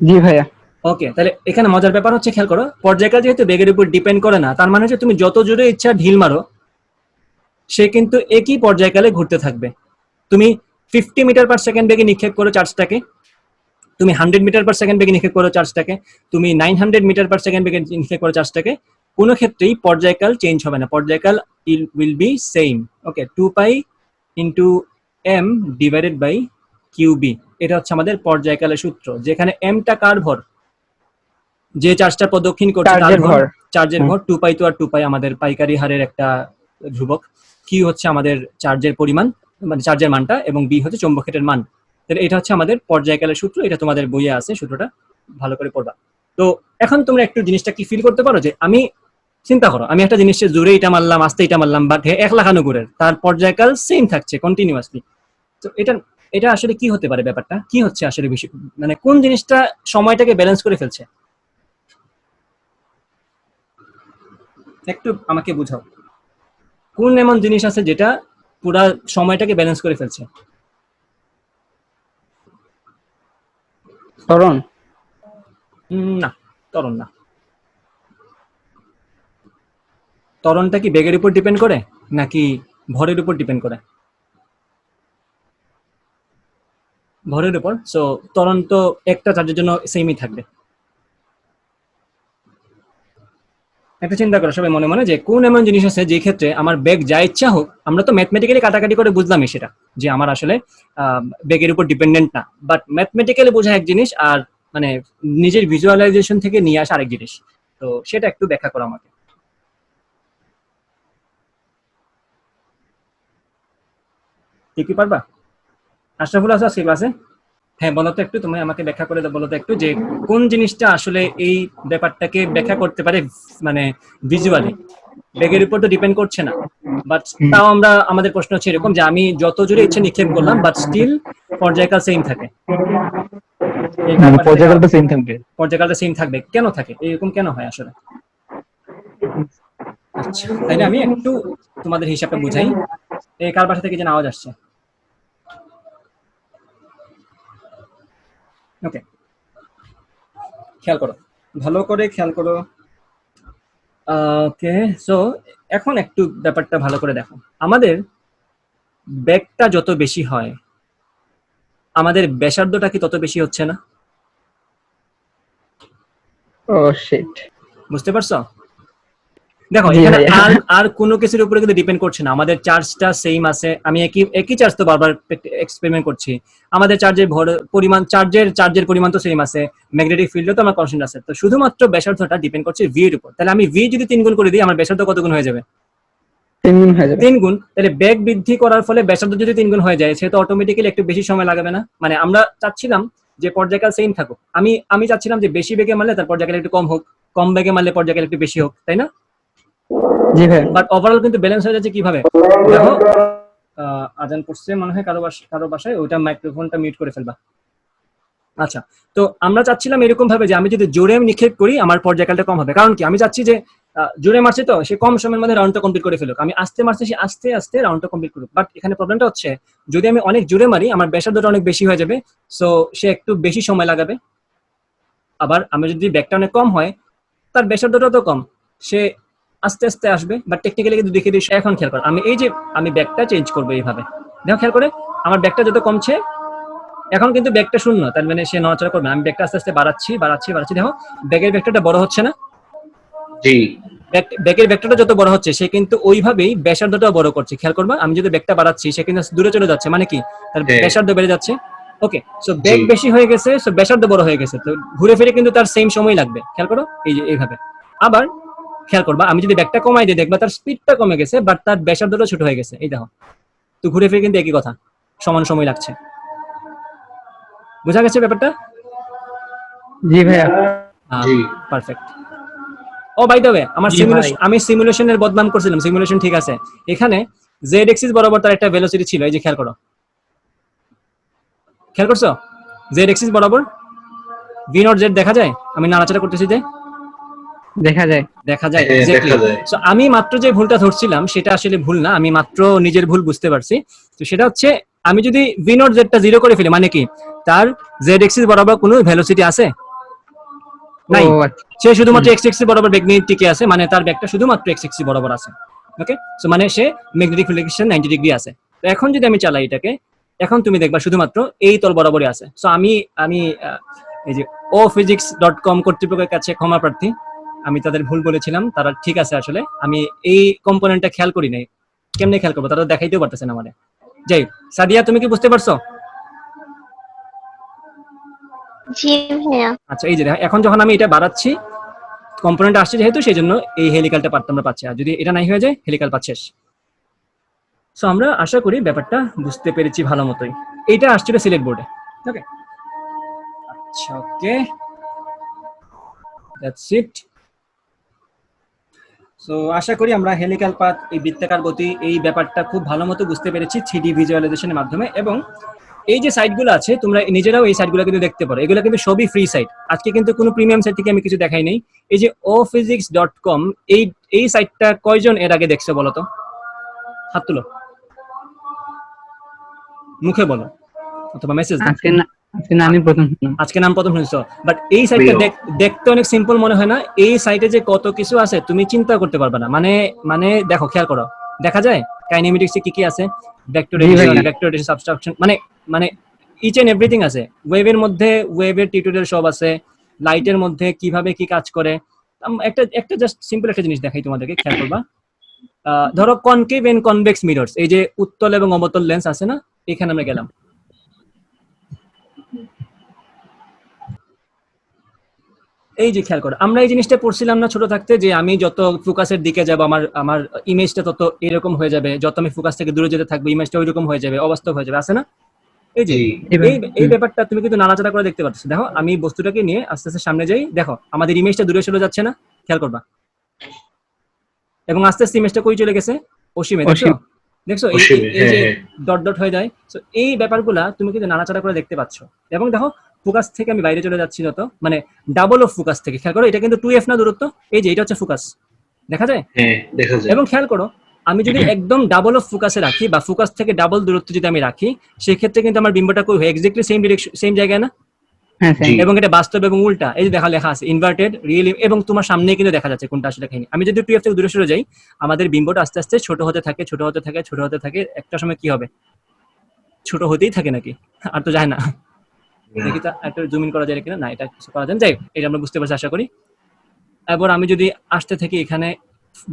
জি ভাইয়া। ওকে, তাহলে এখানে মজার ব্যাপার হচ্ছে খেয়াল করো, পর্যায়কাল যেহেতু বেগের উপর ডিপেন্ড করে না, তার মানে হচ্ছে তুমি যত জোরে ইচ্ছা ঢিল মারো, সে কিন্তু একই পর্যায়কালে ঘুরতে থাকবে। তুমি 50 মিটার পার সেকেন্ড বেগে নিক্ষেপ করো চার্জটাকে, তুমি 100 মিটার পার সেকেন্ড বেগে নিক্ষেপ করো চার্জটাকে, তুমি 900 মিটার পার সেকেন্ড বেগে নিক্ষেপ করো চার্জটাকে, কোনো ক্ষেত্রেই পর্যায়কাল চেঞ্জ হবে না, পর্যায়কাল will be same. Okay, 2 pi into M divided by QB, এটা হচ্ছে আমাদের পর্যায়কালের সূত্র, যেখানে এমটা কার ভর, যে চার্জটা প্রদক্ষিণ করছে তার ভর, চার্জের ভর। 2 পাই তো আর 2 পাই আমাদের পাইকারি হারের একটা ধ্রুবক, কিউ হচ্ছে আমাদের চার্জের পরিমাণ, মানে চার্জের মানটা, এবং বি হচ্ছে চৌম্বক ক্ষেত্রের মান। তাহলে এটা হচ্ছে আমাদের পর্যায়কালের সূত্র, এটা তোমাদের বইয়ে আছে, সূত্রটা ভালো করে পড়বা। তো এখন তোমরা একটু জিনিসটা কি ফিল করতে পারো যে আমি চিন্তা করো, আমি একটা জিনিসের জোরে এটা মারলাম, আস্তে এটা মারলাম, বাট 1 লাখ আনুগুরের, তার পর্যায়কাল সেম থাকছে কন্টিনিউয়াসলি। তো এটা আসলে কি হতে পারে, ব্যাপারটা কি হচ্ছে আসলে, বেশি মানে কোন জিনিসটা সময়টাকে ব্যালেন্স করে ফেলছে, একটু আমাকে বুঝাও। কোন এমন জিনিস আছে যেটা পুরা সময়টাকে ব্যালেন্স করে ফেলছে? ত্বরণ। না, ত্বরণ না। ত্বরণটা কি বেগের উপর ডিপেন্ড করে নাকি ভরের উপর ডিপেন্ড করে? ভরের উপর। সো ত্বরণ তো একটা চার্জের জন্য সেমই থাকবে। একটা চিন্তা করো সবাই মনে মনে, যে কোন এমন জিনিস আছে যে ক্ষেত্রে আমার বেগ যা ইচ্ছা হোক, আমরা তো ম্যাথমেটিক্যালি কাটাকাটি করে বুঝলামই সেটা, যে আমার আসলে বেগের উপর ডিপেন্ডেন্ট না, বাট ম্যাথমেটিক্যালি বোঝা এক জিনিস, আর মানে নিজের ভিজুয়ালাইজেশন থেকে নিয়ে আসা আরেক জিনিস। তো সেটা একটু ব্যাখ্যা করো আমাকে, কি পারবা? আশরাফুল আসা সেই ক্লাসে? হ্যাঁ, বলো তো একটু, তুমি আমাকে ব্যাখ্যা করে বলো তো একটু, যে কোন জিনিসটা আসলে এই ব্যাপারটাকে ব্যাখ্যা করতে পারে, মানে ভিজুয়ালি বেগের উপর তো ডিপেন্ড করছে না, বাট তাও আমরা আমাদের প্রশ্ন হচ্ছে এরকম যে আমি যত জোরে ইচ্ছে নিক্ষেপ করলাম, বাট স্টিল পর্যায়কাল সেম থাকে। পর্যায়কালটা সেম থাকবে। পর্যায়কালটা সেম থাকবে, কেন থাকে এরকম, কেন হয় আসলে? আচ্ছা, তাইলে আমি একটু তোমাদের হিসাবটা বুঝাই। এই কার বাসা থেকে যেন আওয়াজ আসছে? ওকে, খেয়াল করো, ভালো করে খেয়াল করো। ওকে, সো এখন একটু ব্যাপারটা ভালো করে দেখো। আমাদের বেগটা যত বেশি হয়, আমাদের ব্যাসার্ধটা কি তত বেশি হচ্ছে না? ও শিট। বুঝতে পারছো? দেখো জি এখানে ভাইয়া। আর কোনো কিছুর উপরে কিন্তু ডিপেন্ড করছে না, আমাদের চার্জটা সেম আছে, আমি একই চার্জ তো বারবার এক্সপেরিমেন্ট করছি, আমাদের চার্জের পরিমাণ, চার্জের পরিমাণ তো সেম আছে, ম্যাগনেটিক ফিল্ডও তো আমার কনস্ট্যান্ট আছে, তো শুধুমাত্র ব্যাসার্ধটা ডিপেন্ড করছে ভি এর উপর। তাহলে আমি ভি যদি 3 গুণ করে দিই, আমার ব্যাসার্ধ কত গুণ হয়ে যাবে? 3 গুণ হয়ে যাবে। 3 গুণ। তাহলে বেগ বৃদ্ধি করার ফলে ব্যাসার্ধ যদি 3 গুণ হয়ে যায়, সে তো অটোমেটিক্যালি একটু বেশি সময় লাগাবে না? মানে আমরা চাচ্ছিলাম যে পর্যায়কাল সেম থাকুক, আমি চাচ্ছিলাম যে বেশি বেগে মারলে তার পর্যায়কাল একটু কম হোক, কম বেগে মারলে পর্যায়কাল একটু বেশি হোক, তাই না? জি ভাই। বাট ওভারঅল কিন্তু ব্যালেন্স হয়ে যাচ্ছে কিভাবে? দেখো, আজান পড়ছে মনে হয় কারো বাসায়, ওইটা মাইক্রোফোনটা মিউট করে ফেলবা। আচ্ছা, তো আমরা চাচ্ছিলাম এরকম ভাবে যে আমি যদি জোরে নিক্ষেপ করি আমার পর্যায়কালটা কম হবে, কারণ কি আমি চাচ্ছি যে জোরে মারছে তো সে কম সময়ের মধ্যে রাউন্ডটা কমপ্লিট করে ফেলুক, আমি আস্তে মারছে সে আস্তে আস্তে রাউন্ডটা কমপ্লিট করুক। বাট এখানে প্রবলেমটা হচ্ছে যদি আমি অনেক জোরে মারি আমার ব্যাসার্ধটা অনেক বেশি হয়ে যাবে, সো সে একটু বেশি সময় লাগাবে। আবার আমি যদি ব্যাগটা অনেক কম হয়, তার ব্যাসার্ধটাও তো কম, সে আস্তে আস্তে আসবে। বাট টেকনিক্যালি কিন্তু দেখে দিই, এখন খেয়াল কর, আমি ব্যাগটা চেঞ্জ করবো এইভাবে, দেখো খেয়াল করে, আমার ব্যাগটা যত কমছে, এখন কিন্তু ব্যাগটা শূন্য, তার মানে সে নড়াচড়া করবে না। আমি ব্যাগটা আস্তে আস্তে বাড়াচ্ছি, দেখো ব্যাগের ভেক্টরটা বড় হচ্ছে না? জি ব্যাগের ভেক্টরটা যত বড় হচ্ছে, সে কিন্তু ওইভাবেই ব্যাসার্ধটাও বড় করছে। খেয়াল করবা, আমি যদি ব্যাগটা বাড়াচ্ছি সে কিন্তু দূরে চলে যাচ্ছে, মানে কি তার হ্যাঁ। ব্যাসার্ধ বেড়ে যাচ্ছে। ওকে, সো ব্যাগ জি। বেশি হয়ে গেছে, সো ব্যাসার্ধ বড় হয়ে গেছে, তো ঘুরে ফিরে কিন্তু তার সেম সময় লাগবে। খেয়াল করো, এই যে এইভাবে। আবার খেয়াল করবা, আমি যদি ব্যাগটা কমাই দিই দেখবা তার স্পিডটা কমে গেছে, বাট তার ব্যাসার্ধটা ছোট হয়ে গেছে। এই দেখো, তো ঘুরে ফিরে কিন্তু একই কথা, সমান সময় লাগছে। বোঝা গেছে ব্যাপারটা? জি ভাইয়া। জি। Perfect. Oh by the way, জি ভাই। আমি সিমুলেশনের বদনাম করছিলাম, সিমুলেশন ঠিক আছে। এখানে জেড এক্সিস বরাবর তার একটা ভেলোসিটি ছিল, এই যে খেয়াল করো, খেয়াল করছো? জেড এক্সিস বরাবর ভি নট জেড দেখা যায়, আমি নাড়াচাড়া করতেছি যে দেখা যায়। দেখা যায়, হ্যাঁ, এক্স্যাক্টলি। দেখা যায়। সো আমি মাত্র যে ভুলটা ধরছিলাম সেটা আসলে ভুল না, আমি মাত্র নিজের ভুল বুঝতে পারছি। তো সেটা হচ্ছে, আমি যদি ভি নট জেডটা জিরো করে ফেলি, মানে কি তার জেড এক্সিস বরাবর কোনো ভেলোসিটি আছে? নাই। ও আচ্ছা। সে শুধুমাত্র এক্স এক্সিস বরাবর বেগ নিয়ে টিকে আছে, মানে তার ব্যাগটা শুধুমাত্র এক্স এক্সিস বরাবর আছে। ওকে, সো মানে সে ম্যাগনেটিক ফ্লেকশন 90 ডিগ্রি আছে। তো এখন যদি আমি চালাই এটাকে, এখন তুমি দেখবা শুধুমাত্র এই তল বরাবরই আছে। সো আমি আমি এই যে ophysics.com কর্তৃপক্ষের কাছে ক্ষমা প্রার্থী, আমি তাদের ভুল বলেছিলাম, তারা ঠিক আছে, আসলে আমি এই কম্পোনেন্টটা খেয়াল করি নাই। কেমনে খেয়াল করবো, তারা দেখাইতেও পারতেছে না আমাদের। যাই হোক, সাদিয়া তুমি কি বুঝতে পারছো? জি ভাইয়া। আচ্ছা, এই যে দেখো, এখন যখন আমি এটা বাড়াচ্ছি, কম্পোনেন্ট আসছে যেহেতু, সেই জন্য এই হেলিক্যালটা পার্ট আমরা পাচ্ছি, আর যদি এটা নাই হয়ে যায় হেলিক্যাল পাচ্ছি। সো আমরা আশা করি ব্যাপারটা বুঝতে পেরেছি ভালো মতোই। এইটা আসছিল সিলেক্ট বোর্ডে। ওকে, আচ্ছা, ওকে, দ্যাটস ইট। সো আশা করি আমরা হেলিক্যাল পাথ, এই বৃত্তাকার গতি, এই ব্যাপারটা খুব ভালো মতো বুঝতে পেরেছি 3D ভিজুয়ালাইজেশনের মাধ্যমে। এবং এই যে সাইটগুলো আছে, তোমরা নিজেরাও এই সাইটগুলো কিন্তু দেখতে পারো, এগুলো কিন্তু সবই ফ্রি সাইট। আজকে কিন্তু কোনো প্রিমিয়াম সাইট থেকে আমি কিছু দেখাই নাই। এই যে ophysics.com, এই সাইটটা কয়জন এর আগে দেখছো বলো তো? হাত তুলো, মুখে বলো অথবা মেসেজ দাও। আজকে না আমি প্রথম শুনলাম। আজকে নাম প্রথম শুনছো, বাট এই সাইটটা দেখতে অনেক সিম্পল মনে হয় না? এই সাইটে যে কত কিছু আছে তুমি চিন্তা করতে পারবে না। মানে দেখো, খেয়াল করো, দেখা যায় কাইনেমেটিক্সে কি কি আছে, vector addition, vector addition, subtraction, মানে ইচ এন্ড এভরিথিং আছে। ওয়েভের মধ্যে ওয়েভের টিউটোরিয়াল সব আছে, লাইটের মধ্যে কিভাবে কি কাজ করে। একটা জাস্ট সিম্পল একটা জিনিস দেখাই তোমাদেরকে, খেয়াল করবা। ধরো কনকেভ এন্ড কনভেক্স মিররস, এই যে উত্তল এবং অবতল লেন্স আছে না, এখানে আমরা গেলাম। এই যে খেয়াল করো, আমরা এই জিনিসটা পড়ছিলাম না ছোট থাকতে, যে আমি যত ফোকাসের দিকে যাব আমার ইমেজটা তত এরকম হয়ে যাবে, যত আমি ফোকাস থেকে দূরে যেতে থাকবো ইমেজটা ওইরকম হয়ে যাবে, অবাস্তব হয়ে যাবে, আছে না? এই যে এই ব্যাপারটা তুমি কিন্তু নাড়াচাড়া করে দেখতে পাচ্ছ। দেখো, আমি বস্তুটাকে নিয়ে আস্তে আস্তে সামনে যাই, দেখো আমাদের ইমেজটা দূরে চলে যাচ্ছে না? খেয়াল করবা, এবং আস্তে আস্তে ইমেজটা কই চলে গেছে? অসীমে। দেখছো এই যে ডট ডট হয়ে যায়। তো এই ব্যাপারগুলা তুমি কিন্তু নাড়াচাড়া করে দেখতে পাচ্ছ। এবং দেখো, ফোকাস থেকে আমি বাইরে চলে যাচ্ছি যত, মানে ডাবল অফ ফোকাস থেকে, খেয়াল করো, এটা কিন্তু 2f না দূরত্ব, এই যে এটা হচ্ছে ফোকাস, দেখা যায়? হ্যাঁ, দেখা যায়। এবং খেয়াল করো, আমি যদি একদম ডাবল অফ ফোকাসে রাখি বা ফোকাস থেকে ডাবল দূরত্ব যদি আমি রাখি, সেক্ষেত্রে কিন্তু আমার বিম্বটা কই হয় এক্স্যাক্টলি সেম ডিরেকশন, সেম জায়গায় না? হ্যাঁ জি। same। এবং এটা বাস্তব এবং উল্টা, এই যে লেখা আছে ইনভার্টেড, রিয়েল, এবং তোমার সামনে কিন্তু দেখা যাচ্ছে কোনটা আসলে কাহিনী। আমি যদি 2f থেকে দূরে সরে যাই, আমাদের বিম্বটা আস্তে আস্তে ছোট হতে থাকে, ছোট হতে থাকে, ছোট হতে থাকে, একটা সময় কি হবে? ছোট হতেই থাকে নাকি? আর তো যায় না। দেখি তো একটু জুম ইন করা যায় কিনা, না এটা কিছু করা যায় না। যাই হোক, এটা আমরা বুঝতে পারছি আশা করি। এবার আমি যদি আসতে থাকি এখানে,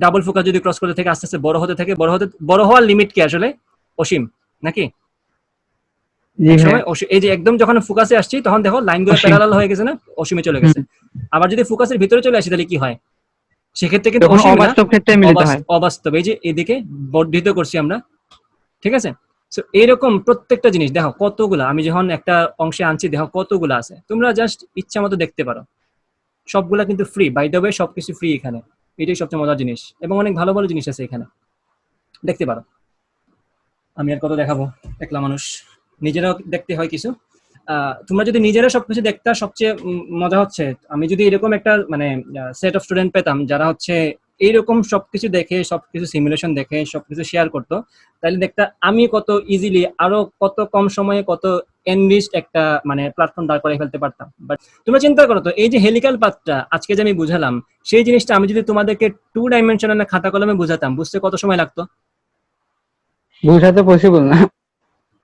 ডাবল ফোকাস যদি ক্রস করতে থাকে, আস্তে আস্তে বড় হতে থাকে, বড় হওয়ার লিমিট কি আসলে? অসীম নাকি? জি এক ভাইয়া। সময় এই যে একদম যখন ফোকাসে আসছি তখন দেখো লাইনগুলো অসীম। প্যারালাল হয়ে গেছে না, অসীমে চলে গেছে। আবার যদি ফোকাসের ভিতরে চলে আসি তাহলে কি হয়? সেক্ষেত্রে কিন্তু যখন অসীম না, অবাস্তব ক্ষেত্রে মিলিত হয়। অবাস্তব। এই যে এদিকে বর্ধিত করছি আমরা, ঠিক আছে? সো এরকম প্রত্যেকটা জিনিস দেখো কতগুলা, আমি যখন একটা অংশে আনছি দেখো কতগুলা আছে, তোমরা জাস্ট ইচ্ছা মতো দেখতে পারো। সবগুলা কিন্তু ফ্রি, বাই দ্য ওয়ে সবকিছু ফ্রি এখানে, এটাই সবচেয়ে মজার জিনিস। এবং অনেক ভালো ভালো জিনিস আছে এখানে, দেখতে পারো। আমি আর কত দেখাবো, একলা মানুষ, নিজেরাও দেখতে হয় কিছু। তোমরা যদি নিজেরা সবকিছু দেখতে, সবচেয়ে মজা হচ্ছে আমি যদি এরকম একটা মানে সেট অফ স্টুডেন্ট পেতাম যারা হচ্ছে এইরকম সবকিছু দেখে, সবকিছু সিমুলেশন দেখে, সবকিছু শেয়ার করতো, তাহলে দেখতে আমি কত ইজিলি আরো কত কম সময়ে কত এনরিচড একটা মানে প্ল্যাটফর্ম দাঁড় করে ফেলতে পারতাম। বাট তোমরা চিন্তা করো তো, এই যে হেলিক্যাল পাথটা আজকে যে আমি বুঝালাম, সেই জিনিসটা আমি যদি তোমাদেরকে 2 ডাইমেনশনাল খাতা কলমে বুঝাতাম, বুঝতে কত সময় লাগতো? বোঝাতে পসিবল না।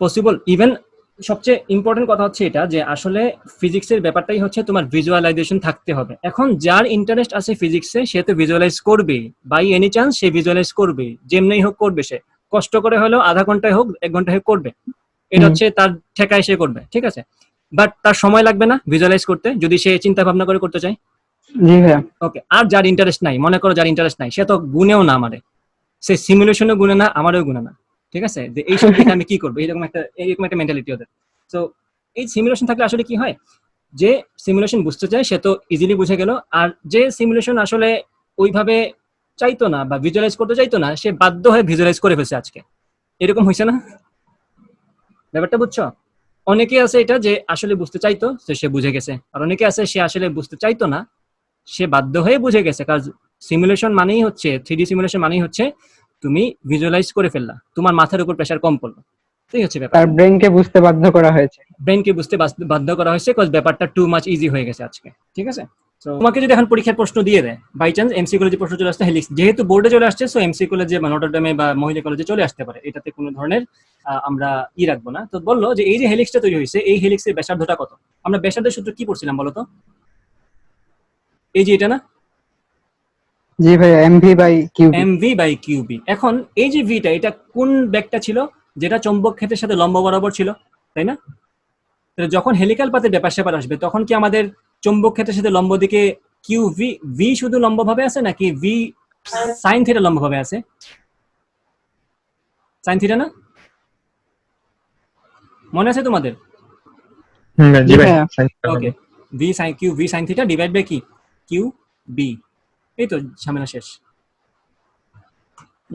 পসিবল। ইভেন সবচেয়ে ইম্পর্টেন্ট কথা হচ্ছে এটা যে আসলে ফিজিক্সের ব্যাপারটাই হচ্ছে তোমার ভিজুয়ালাইজেশন থাকতে হবে। এখন যার ইন্টারেস্ট আছে ফিজিক্সে সে তো ভিজুয়ালাইজ করবে, বাই এনি চান্স সে ভিজুয়ালাইজ করবে, যেমনি হোক করবে, সে কষ্ট করে হলেও আধা ঘন্টায় হোক 1 ঘন্টায় হোক করবে, এটা হচ্ছে তার ঠেকায় সে করবে, ঠিক আছে? বাট তার সময় লাগবে না ভিজুয়ালাইজ করতে যদি সে চিন্তা ভাবনা করে করতে চায়। জি ভাইয়া। ওকে, আর যার ইন্টারেস্ট নাই, মনে করো যার ইন্টারেস্ট নাই, সে তো গুনেও না আমারে, সে সিমুলেশনও গুনে না, আমারও গুনে না, ঠিক আছে? যে এইসব দেখে আমি কি করবো, এরকম একটা মেন্টালিটি ওদের। তো এই সিমুলেশন থাকলে আসলে কি হয়, যে সিমুলেশন বুঝতে চায় সে তো ইজিলি বুঝে গেল, আর যে সিমুলেশন আসলে ওইভাবে চাইতো না বা ভিজুয়ালাইজ করতে চাইতো না, সে বাধ্য হয়ে ভিজুয়ালাইজ করে ফেলছে আজকে। এরকম হয়েছে না ব্যাপারটা, বুঝছো? অনেকে আছে এটা যে আসলে বুঝতে চাইতো, তো সে বুঝে গেছে, আর অনেকে আছে সে আসলে বুঝতে চাইতো না, সে বাধ্য হয়ে বুঝে গেছে। কারণ সিমুলেশন মানেই হচ্ছে, 3D সিমুলেশন মানেই হচ্ছে তুমি ভিজুয়ালাইজ করে ফেললা, তোমার মাথার উপর প্রেসার কম পড়লো, ঠিক আছে? ব্যাপার তার ব্রেনকে বুঝতে বাধ্য করা হয়েছে। ব্রেনকে বুঝতে বাধ্য করা হয়েছে, কজ ব্যাপারটা টু মাচ ইজি হয়ে গেছে আজকে, ঠিক আছে? তো তোমাকে যদি এখন পরীক্ষার প্রশ্ন দিয়ে দেয়, বাই চান্স এমসি কলেজে প্রশ্ন চলে আসছে হেলিক্স, যেহেতু বোর্ডে চলে আসছে, সো এমসি কলেজে বা নটরডেমে বা মহিলা কলেজে চলে আসতে পারে, এটাতে কোনো ধরনের আমরা রাখবো না। তো বললো যে এই যে হেলিক্সটা তৈরি হয়েছে, এই হেলিক্সের ব্যাসার্ধটা কত? আমরা ব্যাসার্ধের সূত্র কি পড়ছিলাম বলো তো? এই যে এটা না, জি ভাইয়া, mv/qb। mv/qb। এখন এই যে ভিটা, এটা কোন বেগটা ছিল? যেটা চৌম্বক ক্ষেত্রের সাথে লম্ব বরাবর ছিল, তাই না? তাহলে যখন হেলিক্যাল পাথের ব্যাপার স্যাপার আসবে, তখন কি আমাদের চৌম্বক ক্ষেত্রের সাথে লম্ব দিকে কিউ ভি শুধু লম্ব ভাবে আছে, নাকি ভি সাইন থিটা লম্ব ভাবে আছে? সাইন থিটা না, মনে আছে তোমাদের? জি ভাইয়া। Okay, V sine theta divide by কি, কিউ বি। এই তো ঝামেলা শেষ।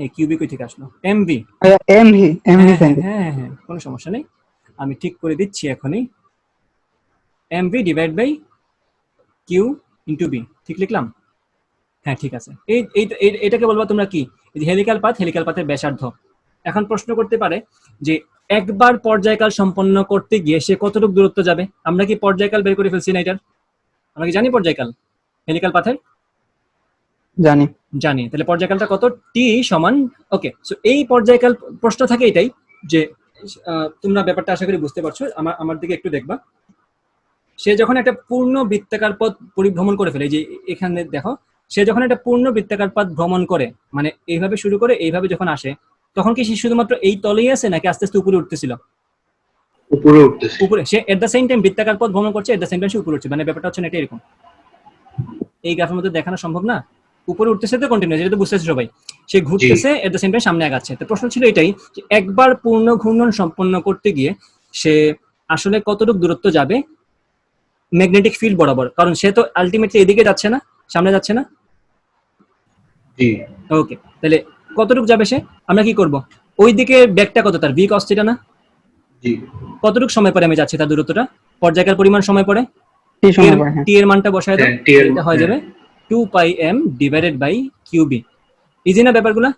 এই কিউবি কই থেকে আসলো? এমভি। ভাইয়া mv হ্যাঁ sin। হ্যাঁ হ্যাঁ, কোনো সমস্যা নেই, আমি ঠিক করে দিচ্ছি এখনই। MV divide by Q into B, ঠিক লিখলাম? হ্যাঁ ঠিক আছে। এটাকে বলবো তোমরা কি, এই যে হেলিক্যাল পাথের ব্যাসার্ধ। এখন প্রশ্ন করতে পারে যে একবার পর্যায়কাল সম্পন্ন করতে গিয়ে সে কতটুকু দূরত্ব যাবে? আমরা কি পর্যায়কাল বের করে ফেলছি না এটার? আমরা কি জানি পর্যায়কাল হেলিক্যাল পাথের? জানি। তাহলে পর্যায়কালটা কত? টি সমান, ওকে। সো এই পর্যায়কাল প্রশ্ন থাকে এটাই যে তোমরা ব্যাপারটা আশা করি বুঝতে পারছো, আমার দিকে একটু দেখবা। সে যখন একটা পূর্ণ বৃত্তাকার পথ পরিভ্রমণ করে ফেলে, যে এখানে দেখো, সে যখন একটা পূর্ণ বৃত্তাকার পথ ভ্রমণ করে, মানে এইভাবে শুরু করে এইভাবে যখন আসে, তখন কি সে শুধুমাত্র এই তলেই আছে নাকি আস্তে আস্তে উপরে উঠতেছিল? উপরে উঠতেছে। উপরে, সে এট দ্য সেম টাইম বৃত্তাকার পথ ভ্রমণ করছে, এট দ্য সেম টাইম সে উপরে উঠছে, মানে ব্যাপারটা হচ্ছে না এটা এরকম। এই গ্রাফের মধ্যে দেখানো সম্ভব না, উপরে উঠতেছে তো কন্টিনিউ, যেটা তো বুঝতেছে সবাই, সে ঘুরতেছে এট দ্য সেম টাইম সামনে আগাচ্ছে। তো প্রশ্ন ছিল এটাই যে একবার পূর্ণ ঘূর্ণন সম্পন্ন করতে গিয়ে সে আসলে কতটুকু দূরত্ব যাবে ম্যাগনেটিক ফিল্ড বরাবর, কারণ সে তো আলটিমেটলি এদিকে যাচ্ছে না, সামনে যাচ্ছে না। জি। ওকে, তাহলে কতটুকু যাবে সে? আমরা কি করব, ওই দিকে ব্যাগটা কত তার, ভি কস থিটা না? জি। কতটুকু সময় পরে আমি যাচ্ছি তার দূরত্বটা, পর্যায়কাল পরিমাণ সময় পরে, টি এর মানটা বসায় দাও, এটা হয়ে যাবে 2 pi m divided by QB. Easy না ব্যাপারগুলো?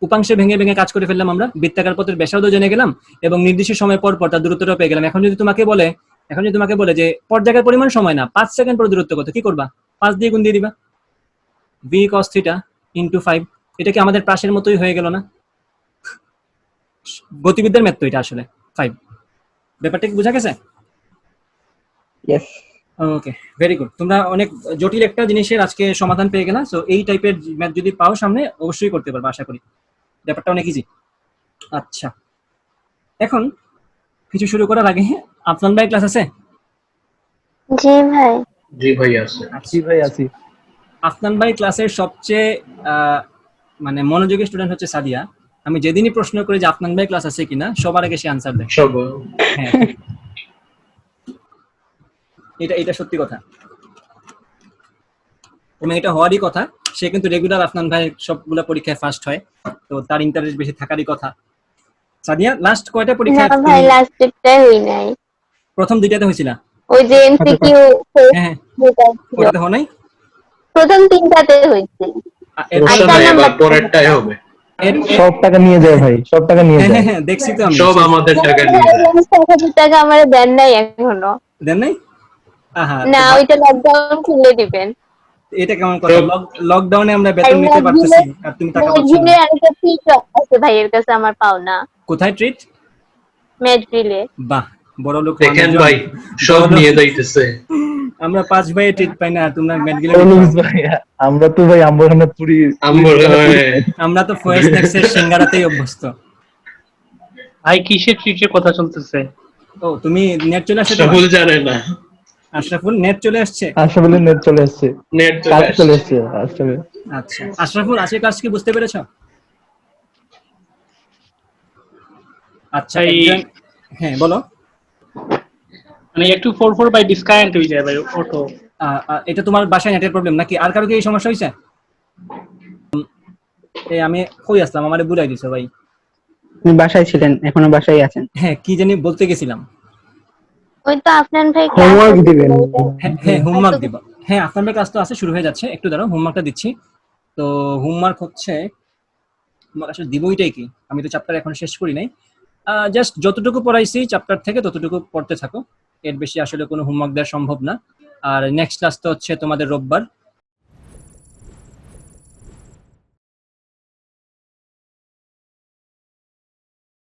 উপাংশে ভেঙে ভেঙে কাজ করে ফেললাম আমরা, বৃত্তাকার পথের ব্যাসার্ধ জেনে গেলাম এবং নির্দিষ্ট সময় পর পর তার দূরত্বটা পেয়ে গেলাম। এখন যদি তোমাকে বলে যে পর্যায়ের পরিমাণ সময় না 5 সেকেন্ড পর দূরত্ব কত, কি করবা? 5 দিয়ে গুণ দিয়ে দিবা, v cos θ * 5। এটা কি আমাদের প্রাসের মতোই হয়ে গেল না? গতিবিদ্যার ম্যাথ তো এটা আসলে 5। ব্যাপারটা কি বোঝা গেছে? ইয়েস। ওকে, ভেরি গুড। তোমরা অনেক জটিল একটা জিনিসের আজকে সমাধান পেয়ে গেলা। সো এই টাইপের ম্যাথ যদি পাও সামনে অবশ্যই করতে পারবে আশা করি। ব্যাপারটা অনেক ইজি। আচ্ছা, এখন কিছু শুরু করার আগে আফনান ভাই ক্লাস আছে? জি ভাই। জি ভাই আছে। জি ভাই আছি। আফনান ভাই ক্লাসের সবচেয়ে মানে মনোযোগী স্টুডেন্ট হচ্ছে সাদিয়া। আমি যেদিনই প্রশ্ন করি যে আফনান ভাই ক্লাস আছে কিনা, সবার আগে সে আনসার দেয়। সব হ্যাঁ, এটা সত্যি কথা এবং এটা হওয়ারই কথা। সে কিন্তু রেগুলার আফনান ভাই সবগুলা পরীক্ষায় ফার্স্ট হয়, তো তার ইন্টারেস্ট বেশি থাকারই কথা। সাদিয়া লাস্ট কয়টা না পরীক্ষায় ভাই, লাস্ট ডেটটাই হই নাই। প্রথম দুইটাতে হয়েছিল? ওই যে এমসিকিউ হ্যাঁ, যেটা ছিল, ওটাতে হয় নাই? প্রথম 3টাতে হয়েছে। সমস্যা নাই, এবার পরেরটাই হবে। সব টাকা নিয়ে যায় ভাই, সব টাকা নিয়ে যায়। হ্যাঁ, দেখছি তো আমি। সব আমাদের টাকা নিয়ে যায়। 1000 টাকা আমার দেন নাই এখনো। দেন নাই? আহা, না, ওইটা লকডাউন খুলে দিবেন। এটা কেমন কথা? লকডাউনে আমরা বেতন আর নিতে ম্যাথ পারতেছি আর তুমি টাকা পাচ্ছ রিলে না। আরেকটা ট্রিট আছে ভাইয়ের কাছে আমার পাওনা। কোথায় ট্রিট? Math relay. বাহ, বড় লোক দেখেন মানুষজন। ভাই, সব নিয়ে যাইতেছে। আমরা 5 ভাইয়ে ট্রিট পাই না, তোমরা মেডগিলে অলুজ ভাই, আমরা তো ভাই আমবাগানের পুরি, আমরা তো ফয়েজ নেক্সের সিঙ্গারাতেই অভ্যস্ত। ভাই কিসের ট্রিটের কথা চলতেছে? ও, তুমি নেট চলে আসছে? সবুল জানে না। আশরাফুল নেট চলে আসছে? আশরাফুল নেট চলে আসছে, নেট কাজ চলে চলে আসছে আশরাফুল। আচ্ছা, আশরাফুল আজকে ক্লাস কি বুঝতে পেরেছো? আচ্ছা, হ্যাঁ বলো। মানে একটু 4 বাই ডিসকানেক্ট হয়ে যায় ভাই অটো। এটা তোমার বাসায় নেটের প্রবলেম নাকি আর কারো কি এই সমস্যা হয়েছে? এই আমি কই আসলাম, আমারে বুঝাই দিছো ভাই। আপনি বাসায় ছিলেন, এখনো বাসায় আছেন। হ্যাঁ, কি জানি বলতে গেছিলাম। ওই তো আফনান ভাই হোমওয়ার্ক দিবেন। হ্যাঁ, হোমওয়ার্ক দিব। হ্যাঁ, আপনাদের ক্লাস তো আছে, শুরু হয়ে যাচ্ছে, একটু দাঁড়াও, হোমওয়ার্কটা দিচ্ছি। তো হোমওয়ার্ক হচ্ছে, আসলে দিবইটাই কি, আমি তো চ্যাপ্টার এখন শেষ করি নাই। জাস্ট যতটুকু পড়াইছি চ্যাপ্টার থেকে ততটুকু পড়তে থাকো, এর বেশি আসলে কোনো হোমওয়ার্ক দেওয়া সম্ভব না। আর নেক্সট ক্লাস তো হচ্ছে তোমাদের রোববার,